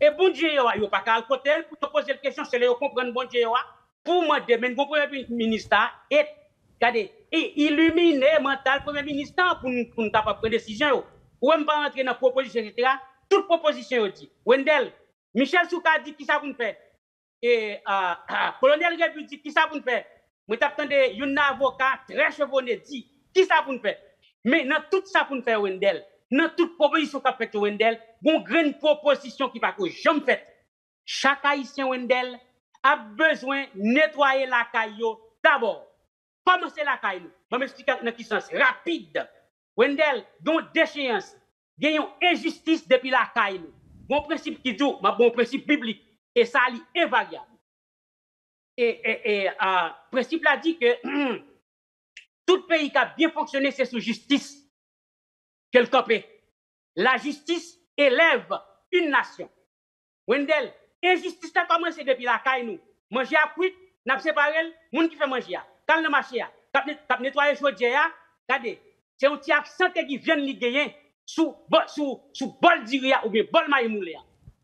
Et bon Dieu, il n'y a pas qu'à côté, pour poser la question, c'est là, comprendre bon Dieu, pour moi, demain, mon premier ministre, et, regardez, illuminer mental premier ministre pour nous prendre des décisions. Ou même pas entrer dans la proposition, etc. Toute proposition, dit. Wendell, Michel Souka dit qui ça vous fait. Et colonel Rébu dit qui ça vous fait. Moi, t'attendais un avocat très chevronné dit qui ça vous fait. Mais dans tout ça pour nous faire Wendell, dans toute proposition qu'a fait Wendell, une grande proposition qui va que jamais faite. Chaque haïtien Wendell a besoin de nettoyer la caillou d'abord. Commencer la caillou. Je vais m'expliquer dans quel sens rapide. Wendell, donc déchéance, il y a une injustice depuis la caillou. Bon principe qui dit, bon principe biblique, et ça est invariable. Et principe là dit que tout pays qui a bien fonctionné, c'est sous justice. Quel copé. La justice élève une nation. Wendell, injustice a commencé depuis la caillou. Manger à cuit, n'a pas séparé le monde qui fait manger. Quand le marché a, quand nettoyer chaudière, regardez, c'est un petit accent qui vient de gagner sous bol d'Iria ou bien bol maïmoulé.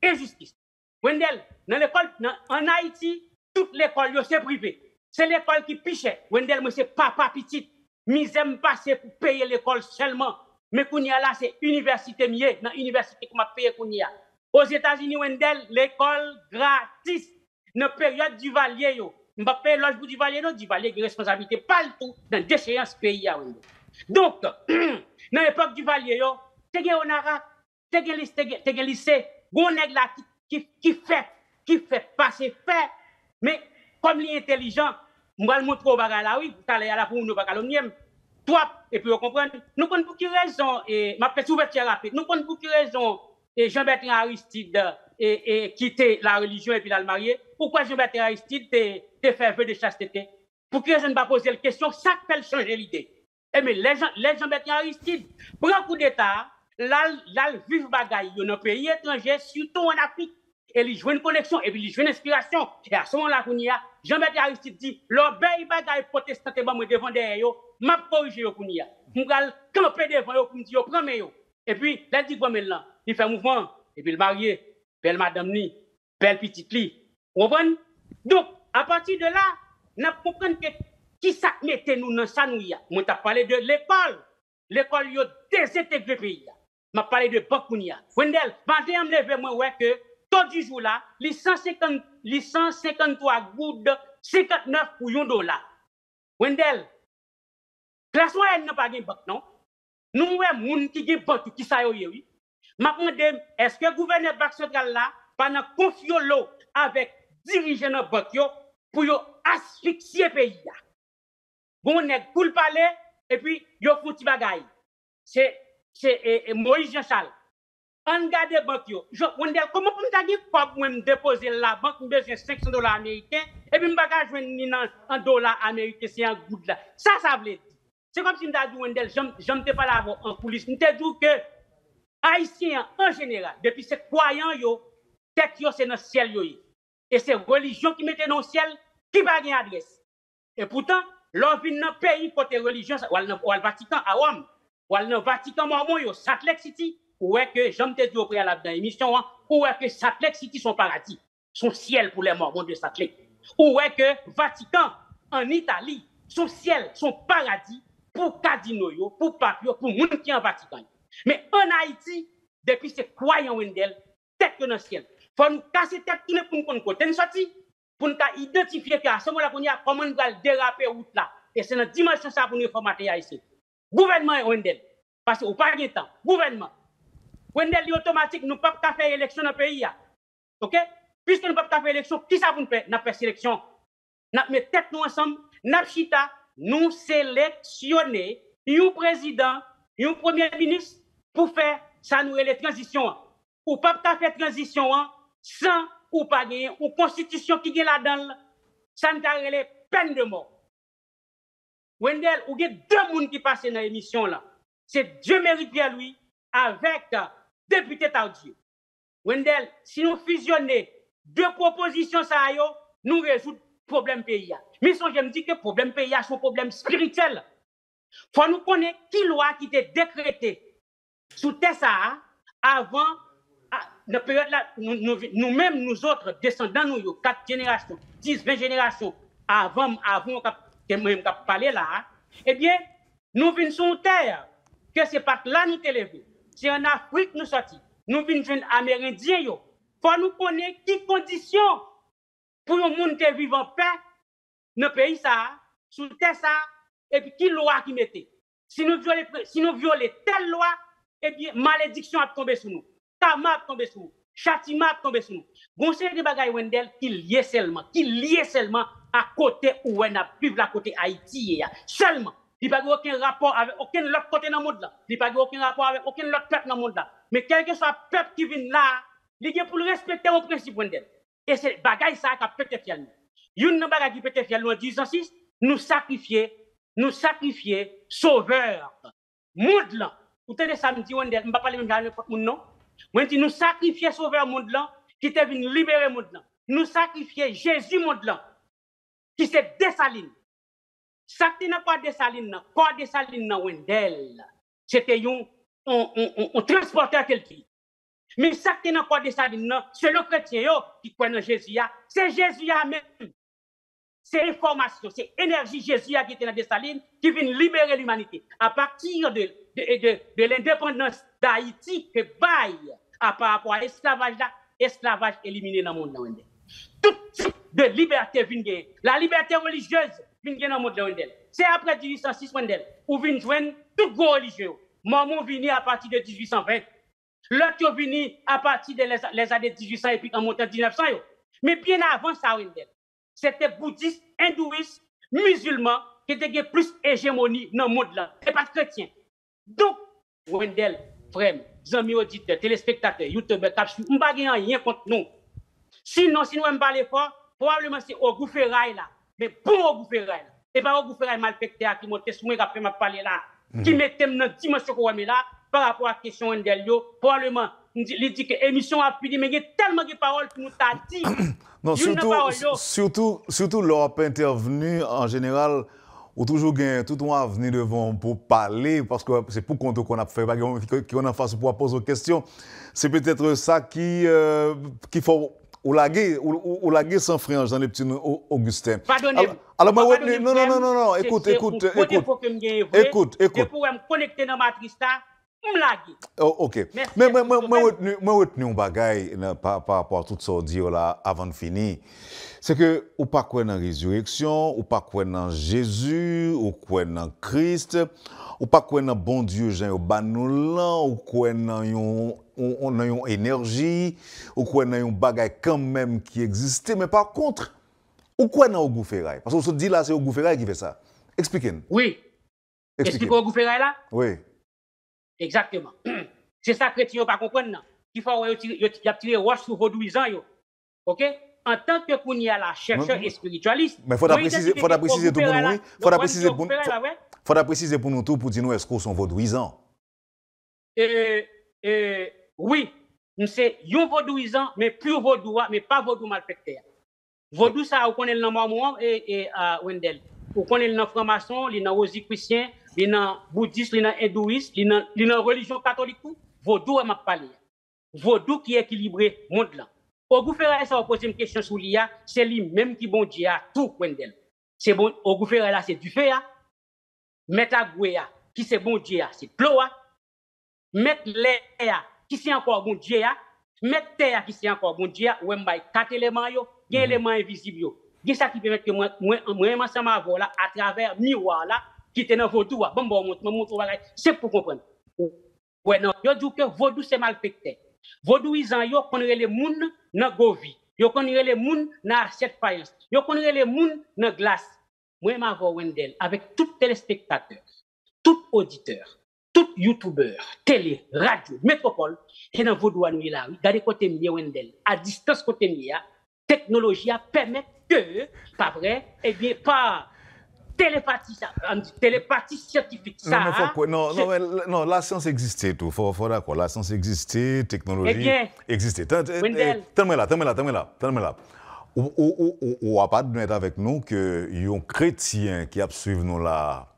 Injustice. Wendell, dans l'école, en Haïti, toute l'école, c'est privé. C'est l'école qui pichait. Wendell, moi, c'est papa petit. Misère passé pour payer l'école seulement. Mais Kounia là, c'est université mieux. Dans l'université qu'on m'a payé Kounia. Aux États-Unis, Wendell, l'école gratis. Dans la période du Valier, yo. M'a payé l'âge pour du Valier, non, du Valier, qui responsabilité pas le tout dans déchéance pays. Donc, dans l'époque du Valier, yo, t'es gagné au Nara, t'es gagné lycée, bon nèg là qui fait passer fait. Mais comme il est intelligent, moi le montre au bagage là, oui, vous allez à la pour nous bagage l'omnium. Toi, et puis vous comprenez, nous connaissons pour qui raison, et ma petite ouverture rapide, nous connaissons pour qui raison, et Jean-Bertrand Aristide, et quitter la religion et puis la marier. Pourquoi Jean-Bertrand Aristide te fait vœu de chasteté? Pour qui raison ne pas poser la question, ça peut changer l'idée. Eh mais les Jean-Bertrand Aristide, pour un coup d'État, là, vivre bagaille dans un pays étranger, surtout en Afrique. Et il joue une connexion, et puis il joue une inspiration. Et à ce moment-là, Jean-Bertrand Aristide dit, l'obéi bagaille protestant et moi devant derrière yo, m'a corrigé yo kounia. M'gal camper devant yo pour me dire prends yo. Et puis, là dit bon maintenant, il fait mouvement, et puis le marié, belle madame ni, belle petite li. Vous comprenez? Donc, à partir de là, nous comprenons que qui ça mettait nous dans ça nous y a. Moi t'ai parlé de l'école. L'école yo désintégré le pays. M'a parlé de Bakounia. Wendell, matin me lever moi ouais que tout du jour là, les 153 gouttes 59 pour $1. Wendell, classe moyenne n'a pas de banque non. Nous ouais moun qui gen banque qui ça yo oui. M'a demandé est-ce que gouverneur banque centrale là pendant confio l'eau avec dirigeant dans banque yo pour yo asphyxier pays. Bon nèg pour le parler et puis yo fouti bagay. C'est Moïse Jean-Charles. On garde banque yo. Wendell comment pour m'ta quoi pour me déposer la banque besoin $500 américains et puis m'pa ka joindre en dollars américains c'est un goutte là. Ça veut dire. C'est comme si m'ta dit Wendell j'aime te parler avant en coulisses. M'ta dit que haïtiens en général depuis ces croyants yo tête yo c'est dans le ciel yo. Et c'est religion qui mette dans le ciel qui pas gain adresse. Et pourtant l'on vient dans pays côté religion ou al Vatican à Rome ou al Vatican mormon yo Salt Lake City ou est que j'aime te dire au préalable dans l'émission ou est que Salt Lake City son paradis son ciel pour les mormons de Salt Lake ou est que Vatican en Italie son ciel son paradis pour cardinaux yo pour pape yo pour moun qui en Vatican. Mais en Haïti depuis ces croyants Wendell tête dans le ciel faut nous casser tête tout pour nous côté sorti pour nous identifier que à ce moment-là qu'on y a comment nous va déraper route là et c'est dans dimension ça pour nous formater ici gouvernement Wendell parce que au pas de temps gouvernement Wendell automatique nous pas faire élection dans le pays OK puisque nous pas faire élection qui ça pour nous faire n'a faire sélection n'a mettre tête nous ensemble n'a chita nous sélectionner un président un premier ministre pour faire ça nous les transitions ou pas faire transition sans ou pas gagner ou constitution qui est là-dedans ça nous a les peine de mort. Wendell, ou il y a deux personnes qui passent dans l'émission là. C'est Dieu mérite bien lui avec député Tardieu. Wendell, si nous fusionnons deux propositions, ça yo, nous résoudons le problème pays. Mais je me dis que le problème pays, c'est un problème spirituel. Il faut nous connaître qui loi qui était décrétée sous Tessa avant, la période là, nous-mêmes, nous autres, descendants, nous, 4 générations, 10, 20 générations, avant que moi parler là, eh bien, nous venons sur terre, que c'est pas là nous t'élever. C'est en Afrique nous sortis. Nous venons Amérindiens, il faut nous connaître qui conditions pour le monde qui vivre en paix dans le pays, ça, sous terre, ça, et puis qui loi qui mettait. Si nous violons telle loi, eh bien, malédiction a tombé sur nous, karma a tombé sur nous, châtiment a tombé sur nous. Bon, c'est des bagailles, Wendell, qui lié seulement à côté où on a vivre à côté Haïti, seulement. Il n'y a pas aucun rapport avec aucun autre côté dans le monde là. Il n'y a pas aucun rapport avec aucun autre peuple dans le monde là. Mais quel que soit le peuple qui vient là, il y a pour le respecter au principe Wendell. Et c'est bagaille ça qui a pété fiel nous. Une bagaille qui pété fiel nous en 1806, nous sacrifier sauveur. Monde là. Vous tenez samedi Wendell, je ne vais pas parler même de monde non. Moi dis nous sacrifier sauveur monde là qui était venu libérer monde là. Nous sacrifier Jésus monde là qui s'est Dessalines. Ça qui n'a pas Dessalines, quoi Dessalines dans Wendell, c'était un transporteur quelqu'un. Mais ça qui n'a pas Dessalines, c'est le chrétien qui croit en Jésus. C'est Jésus même. C'est information, c'est énergie Jésus qui était dans Dessalines qui vient libérer l'humanité. À partir de l'indépendance d'Haïti que baille par rapport à l'esclavage là, esclavage éliminé dans le monde Wendell. Tout type de liberté vient gagner. La liberté religieuse vient gagner dans le monde Wendell. C'est après 1806 Wendell où vient joindre tout gros religieux. Mormon vini à partir de 1820. L'autre vini à partir des années 1800 et puis en montant 1900. Mais bien avant ça Wendell, c'était bouddhiste, hindouiste, musulman qui étaient plus hégémonie dans le monde là. Et pas chrétien. Donc Wendell, frère, amis auditeurs, téléspectateurs, youtubeurs, on ne va rien contre nous. Sinon, si nous ne parlons pas, probablement c'est au Goufferail là. Mais pour au Goufferail là. Et pas au Goufferail malfecté qui m'a testé, qui m'a parlé là. Qui mettait dans la dimension qu'on met là, par rapport à la question Wendell, probablement, il dit que l'émission a pu dire, mais il y a tellement de paroles que nous t'a dit. Non, surtout, l'Europe intervenu en général, ou toujours gain tout le monde venir devant pour parler, parce que c'est pour compte qu'on a fait, qu'on a face pour poser des questions. C'est peut-être ça qui faut ou laguer sans fringe dans les petits Augustin. Pardonnez-vous. Alors, non, écoute. Et pour me connecter dans ma matrice, me laguer. Ok. Mais moi, retenu un bagaille par rapport à tout ça dit là avant de finir. C'est que ou pas quoi dans la résurrection, ou pas quoi dans Jésus, ou quoi dans Christ, ou pas quoi dans bon Dieu Jean au banoulan, ou quoi dans une énergie, ou quoi dans un bagaille quand même qui existait, mais par contre, ou quoi dans Ogou Ferraille? Parce qu'on se dit là, c'est Ogou Ferraille qui fait ça. Expliquez-nous. Oui. Expliquez Ogou Ferraille là? Oui. Exactement. C'est ça que les chrétiens ne pas comprendre. Il faut tirer roche sur vos douisans. OK? En tant que qu'on y a la chercheur et spiritualiste. Mais il faut préciser tout pour nous. Il faut préciser pour nous tout pour dire nous est-ce qu'on sont vaudouisants. Oui, c'est un vaudouisant, mais plus vaudou, mais pas vaudou malfecteur. Vaudou, ça, on connaît le nom Mormon et Wendell. On connaît le nom franc-maçon, le nom rosicrucien, le nom bouddhiste, le nom hindouiste, le nom religion catholique. Vaudou, on m'a parlé. Vaudou qui est équilibré, monde là. Au Goufferail, ça va poser une question sur l'IA, c'est lui-même qui bon Dieu à tout, Wendell. C'est bon, au Goufferail là, c'est du feu, Metagouéa, qui c'est bon Dieu, c'est Ploa. Mettre l'air, qui c'est encore bon Dieu, mettre terre, qui c'est encore bon Dieu, ou m'bay 4 éléments, il y a éléments invisibles. Il y a ça qui permet que moi, ensemble avec là, à travers miroir là, qui était dans Vaudou, c'est pour comprendre. Ouais, non, yo dis que Vaudou c'est malfecté. Vaudouisant yo connaît les moun dans Govi, yo connaît les moun dans assiette faïence, yo connaît les moun dans glace. Moi m'avo Wendell avec tout téléspectateur, tout auditeur, tout youtubeur, télé, radio, métropole, et dans Vaudou à nous là, regardez côté mieux Wendell, à distance côté mieux, technologie permet que pas vrai, eh bien pas télépathie scientifique. Ça, non, la science existait tout. Faut d'accord. La science existait, technologie existait. Tenez-moi là. Ou à pas de mettre avec nous que un chrétien qui a suivi nous là,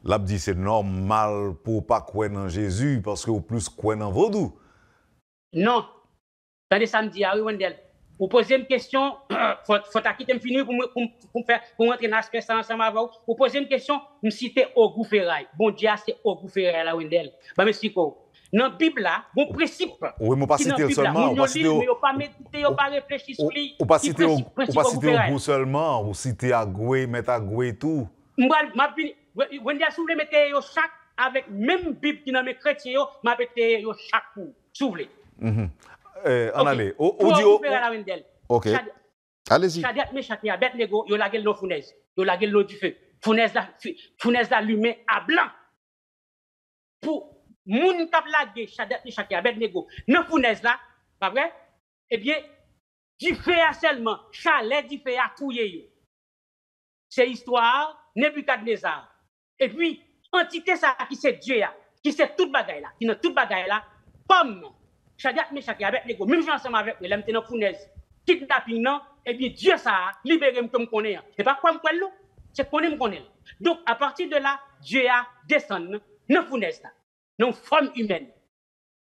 l'a dit c'est normal pour pas croire en Jésus parce que au plus croire en vaudou. Non. Attendez samedi, oui, Wendell. Vous posez une question, faut quitter me finir pour rentrer dans l'aspect ça ensemble avec vous. Vous posez une question, me citer Ogou Ferraille. Bon Dieu, c'est Ogou Ferraille là, Wendell. Bah, monsieur Ko. Dans la Bible là, bon principe. Oui, mais pas citer seulement. On pas citer. Mais pas méditer, pas réfléchir sur lui. Ou pas citer Ogou seulement, ou citer Agoué, mettre Agoué et tout. Wendell, si vous voulez mettre chaque, avec même Bible qui dans mes chrétiens, m'a mettre chaque pour. Si vous voulez. On allait. Audio. Ok. Allez-y. Shadrach, Meshach et Abednego, ils ont lagé l'eau fournaise. Ils ont lagé l'eau du feu. Fournaise allumée à blanc. Pour moun kap lagé Shadrach, Meshach et Abednego, dans fournaise là, pas vrai? Eh bien, du feu à seulement, chalet du feu à couiller. C'est histoire Nebuchadnezzar. Et puis, entité ça qui c'est Dieu là, qui c'est toute bagaille là, qui dans toute bagaille là, comme Shadrach, Meshach et Abednego, même ensemble avec eux, l'aime dans fournaise. Kidnapping non, et bien Dieu ça a libéré comme connaît. C'est pas quoi me connaît, c'est connaît. Donc à partir de là, Dieu a descendu dans fournaise là, dans forme humaine.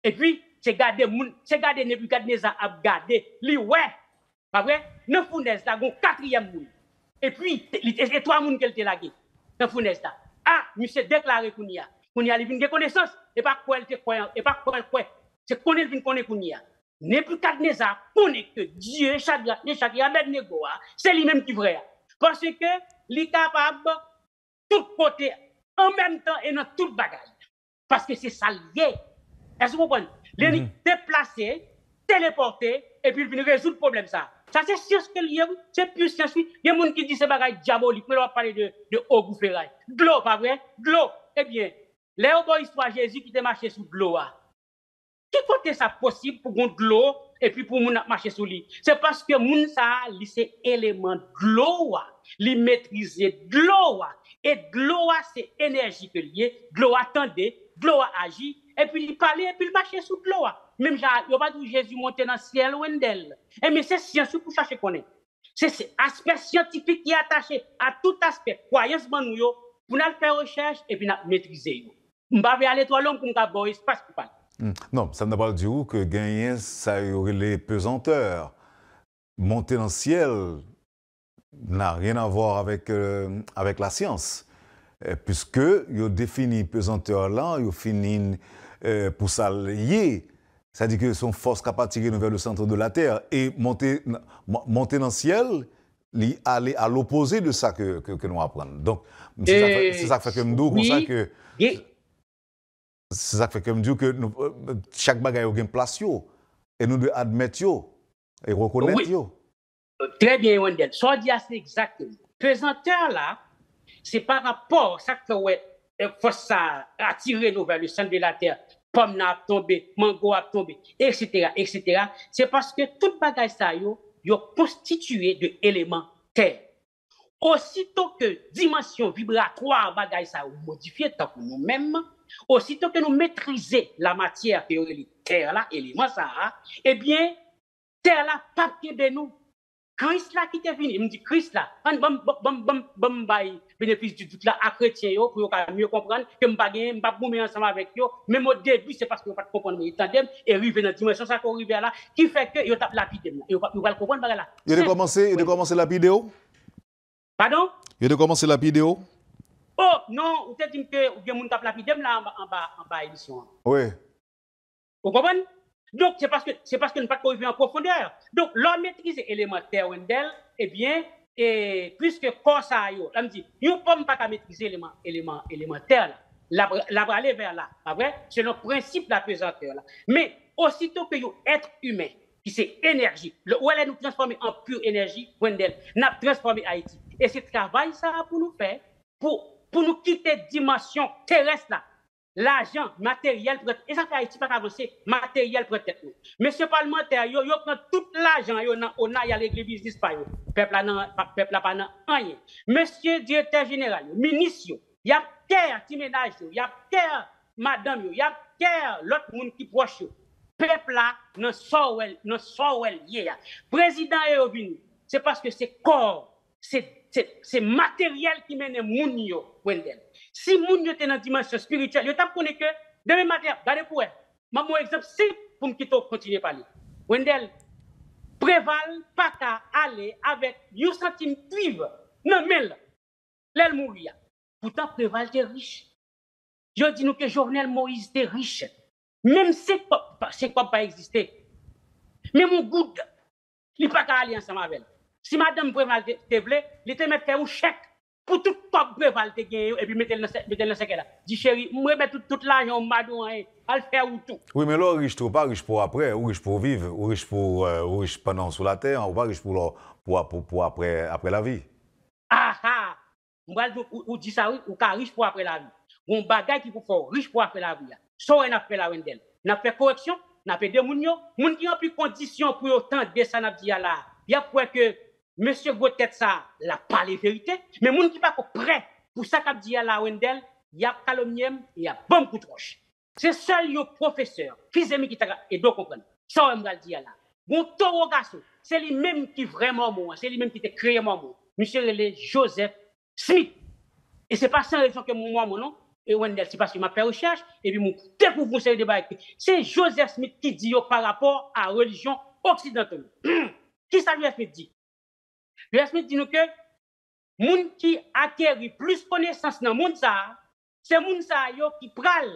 Et puis c'est garder Nebuchadnezzar a garder lui ouais. Pas vrai? Dans fournaise là, gon quatrième monde. Et puis c'est trois monde qu'elle te lagué dans fournaise là. Ah, monsieur déclaré Kounia il vient de connaissance et pas quoi elle te croyant et pas quoi c'est qu'on est vient connaître Kounia. Nebuchadnezzar connaît que Dieu, Shadrach, Meshach et Abednego, c'est lui-même qui est vrai. Parce que il est capable tout côté en même temps et dans toute bagaille. Parce que c'est ça lié. Est-ce que vous comprenez? Il est déplacé, téléporté et puis il vient résoudre le problème ça. Ça c'est science que lié, c'est plus science. Il y a des gens qui disent c'est bagaille diabolique, mais on va parler de Ogou Ferraille. De l'eau, pas vrai? De l'eau. Eh bien, les bonnes histoire Jésus qui te marché sous de l'eau. Qui côté ça possible pour de l'eau et puis pour moun marcher sur lui? C'est parce que moun ça c'est élément de l'eau, li maîtriser de l'eau et de l'eau c'est énergie que lié, de l'eau attendait, de l'eau agit et puis il parlait et puis il marchait sous de l'eau. Même genre, il pas dit Jésus monter dans le ciel Wendell. Et mais c'est science pour chercher connaître. C'est aspect scientifique qui est attaché à tout aspect croyance man nous pour nous faire recherche et puis nous maîtriser. On va aller toi l'homme pour nous avoir espace pour parler. Non, ça n'a pas dit que gagner, ça y aurait les pesanteurs. Monter dans le ciel n'a rien à voir avec la science. Puisque il définit pesanteur là, il finit pour s'allier. C'est-à-dire que son force capable de tirer vers le centre de la Terre. Et monter dans le ciel, aller à l'opposé de ça que nous apprenons. Donc, c'est ça qui fait que nous comme ça que... C'est ça qui fait que je dis que chaque bagaille a une place et nous devons admettre et reconnaître. Très bien, Wendell. Soit dit assez exactement. Pesanteur là, c'est par rapport à ça que faut ça attirer nous vers le centre de la terre. Pomme n'a tombé, mango a tombé, etc., etc. C'est parce que toute bagaille ça yo constitué de éléments terre. Aussitôt que dimension vibratoire bagaille ça modifié tant que nous-mêmes. Aussitôt que nous maîtrisons la matière théorique, terre là, élément ça, eh bien, terre là, papier de nous. Christ là qui est venu, il me dit Christ là, bon bénéfice du doute là à chrétien pour mieux comprendre que m'pas gagner ensemble avec eux, même au début c'est parce que pas comprendre mais tandem et arriver dans dimension ça qu'on arrive là qui fait que yo tape lapide là. Yo va comprendre là. Il a commencé la vidéo? Pardon? Il a commencé la vidéo? Oh non, vous te dit que ou bien moun tape lapide là en bas émission. Oui. Vous comprenez? Donc, c'est parce que nous pas arriver en profondeur. Donc, l'homme maîtrise élémentaire Wendell, eh bien, puisque corps ça yo, là me dit, nous pomme pas maîtriser élémentaire là. La aller vers là, pas vrai? C'est le principe de la pesanteur là. Mais aussitôt que yo être humain, qui c'est énergie, où elle nous transformer en pure énergie, Wendell, n'a transformé Haïti. Et c'est travail ça pour nous faire pour nous quitter dimension terrestre là. l'argent matériel pour et ça fait Haïti pas avancer matériel pour tête nous. Monsieur parlementaire yo prend tout l'argent yo on a y aller les business pa yo. Peuple là pas nan rien. Monsieur directeur général, ministre yo, y a terre ti ménage yo, y a terre madame yo, y a terre l'autre monde qui proche yo. Peuple là non sorwel lié. Président est venu. C'est parce que c'est corps, c'est matériel qui mène moun yo Wendel. Si moun yo te dans dimension spirituelle, yo t'a connait que demain matin, regardez pour moi exemple si pour me continuer parler. Wendel préval pas qu'à aller avec 1 centime cuivre non mais l'elle mourir. Pourtant préval était riche. Je dis nous que Jovenel Moïse était riche. Même c'est quoi pas exister. Mais mon goût, il pas qu'à aller ensemble avec elle. Si madame préval te voulait, il te mettre un chèque pour tout top préval te gagner et puis mettre le chèque là. Dis chérie, moi mettre tout l'argent madou à le faire ou tout. Oui, mais là riche trop pas riche pour après, ou riche pour vivre, ou riche pour riche pendant sur la terre, ou pas riche pour après la vie. Ah, ou dit ça oui, ou ka riche pour après la vie. Bon bagay qui pour faire riche pour après la vie. So on a fait la Wendel. N'a fait correction, n'a fait des moun qui ont plus condition pour autant de ça n'a dit là. Il y a pour que monsieur Gotet ça la pas les vérités, mais moun qui pas prêt pour ça qu'a dit là Wendel, il y a calomniem, il y a bon coup de roche. C'est seul yo professeur, fils ami qui t'a et do comprendre. Ça on va dire là. Bon toro garçon, c'est lui même qui vraiment moi, c'est lui même qui t'a créé moi. Monsieur le Joseph Smith. Et c'est pas sans raison que moi mon nom et Wendel, c'est parce que m'a fait recherche et puis mon découvre ce débat. C'est Joseph Smith qui dit par rapport à la religion occidentale. Qui ça Joseph Smith dit? Joseph Smith dit nous que moun qui acquérit plus connaissance dans monde ça, c'est moun ça yo qui pral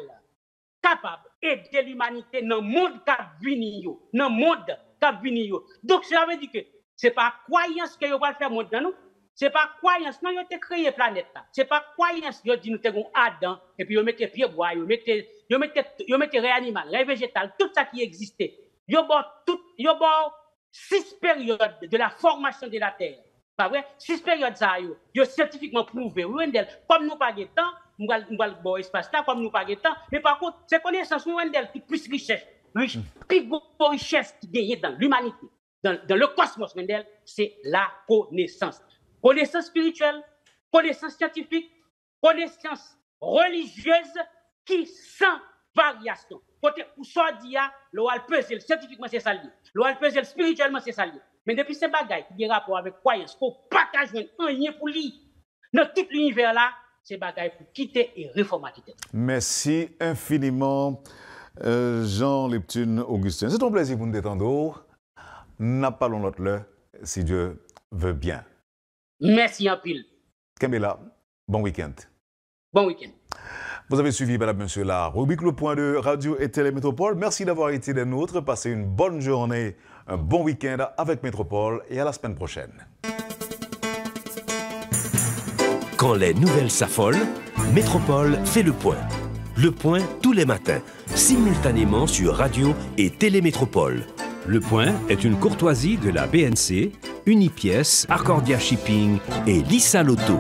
capable aider l'humanité dans monde cap vini yo, dans monde cap vini yo. Donc ça veut dire que c'est pas croyance que yo va faire monde dans nous. C'est pas croyance, non, yo te créé planète là. C'est pas croyance, yo dit nous te gon Adam, et puis yo mette pied bois, yo mette réanimal, ré végétal, tout ça qui existait. Yo bon 6 périodes de la formation de la Terre. Pas vrai? 6 périodes ça yo scientifiquement prouvé. Wendel, comme nous pas de temps, nous va bon espace là, comme nous pas de temps, mais par contre, c'est connaissance Wendel qui plus richesse, plus gros richesse qui gagne dans l'humanité, dans le cosmos Wendel, c'est la connaissance. Connaissance spirituelle, connaissance scientifique, connaissance religieuse qui sans variation. Côté où soit dit, l'on a pesé scientifiquement c'est ça lié. L'on a pesé spirituellement c'est ça lié. Mais depuis ces bagailles qui ont rapport avec croyance, qu'on partage rien pour lui. Dans tout l'univers là, ces bagailles pour quitter et réformater. Merci infiniment, Jean Leptune Augustin. C'est un plaisir pour nous détendre. N'a pas l'autre là, si Dieu veut bien. Merci en pile. Kembela, bon week-end. Bon week-end. Vous avez suivi, mesdames, messieurs, la rubrique Le Point de Radio et Télémétropole. Merci d'avoir été des nôtres. Passez une bonne journée, un bon week-end avec Métropole et à la semaine prochaine. Quand les nouvelles s'affolent, Métropole fait le point. Le point tous les matins, simultanément sur Radio et Télémétropole. Le Point est une courtoisie de la BNC, Unipièce, Arcordia Shipping et Lissa Lotto.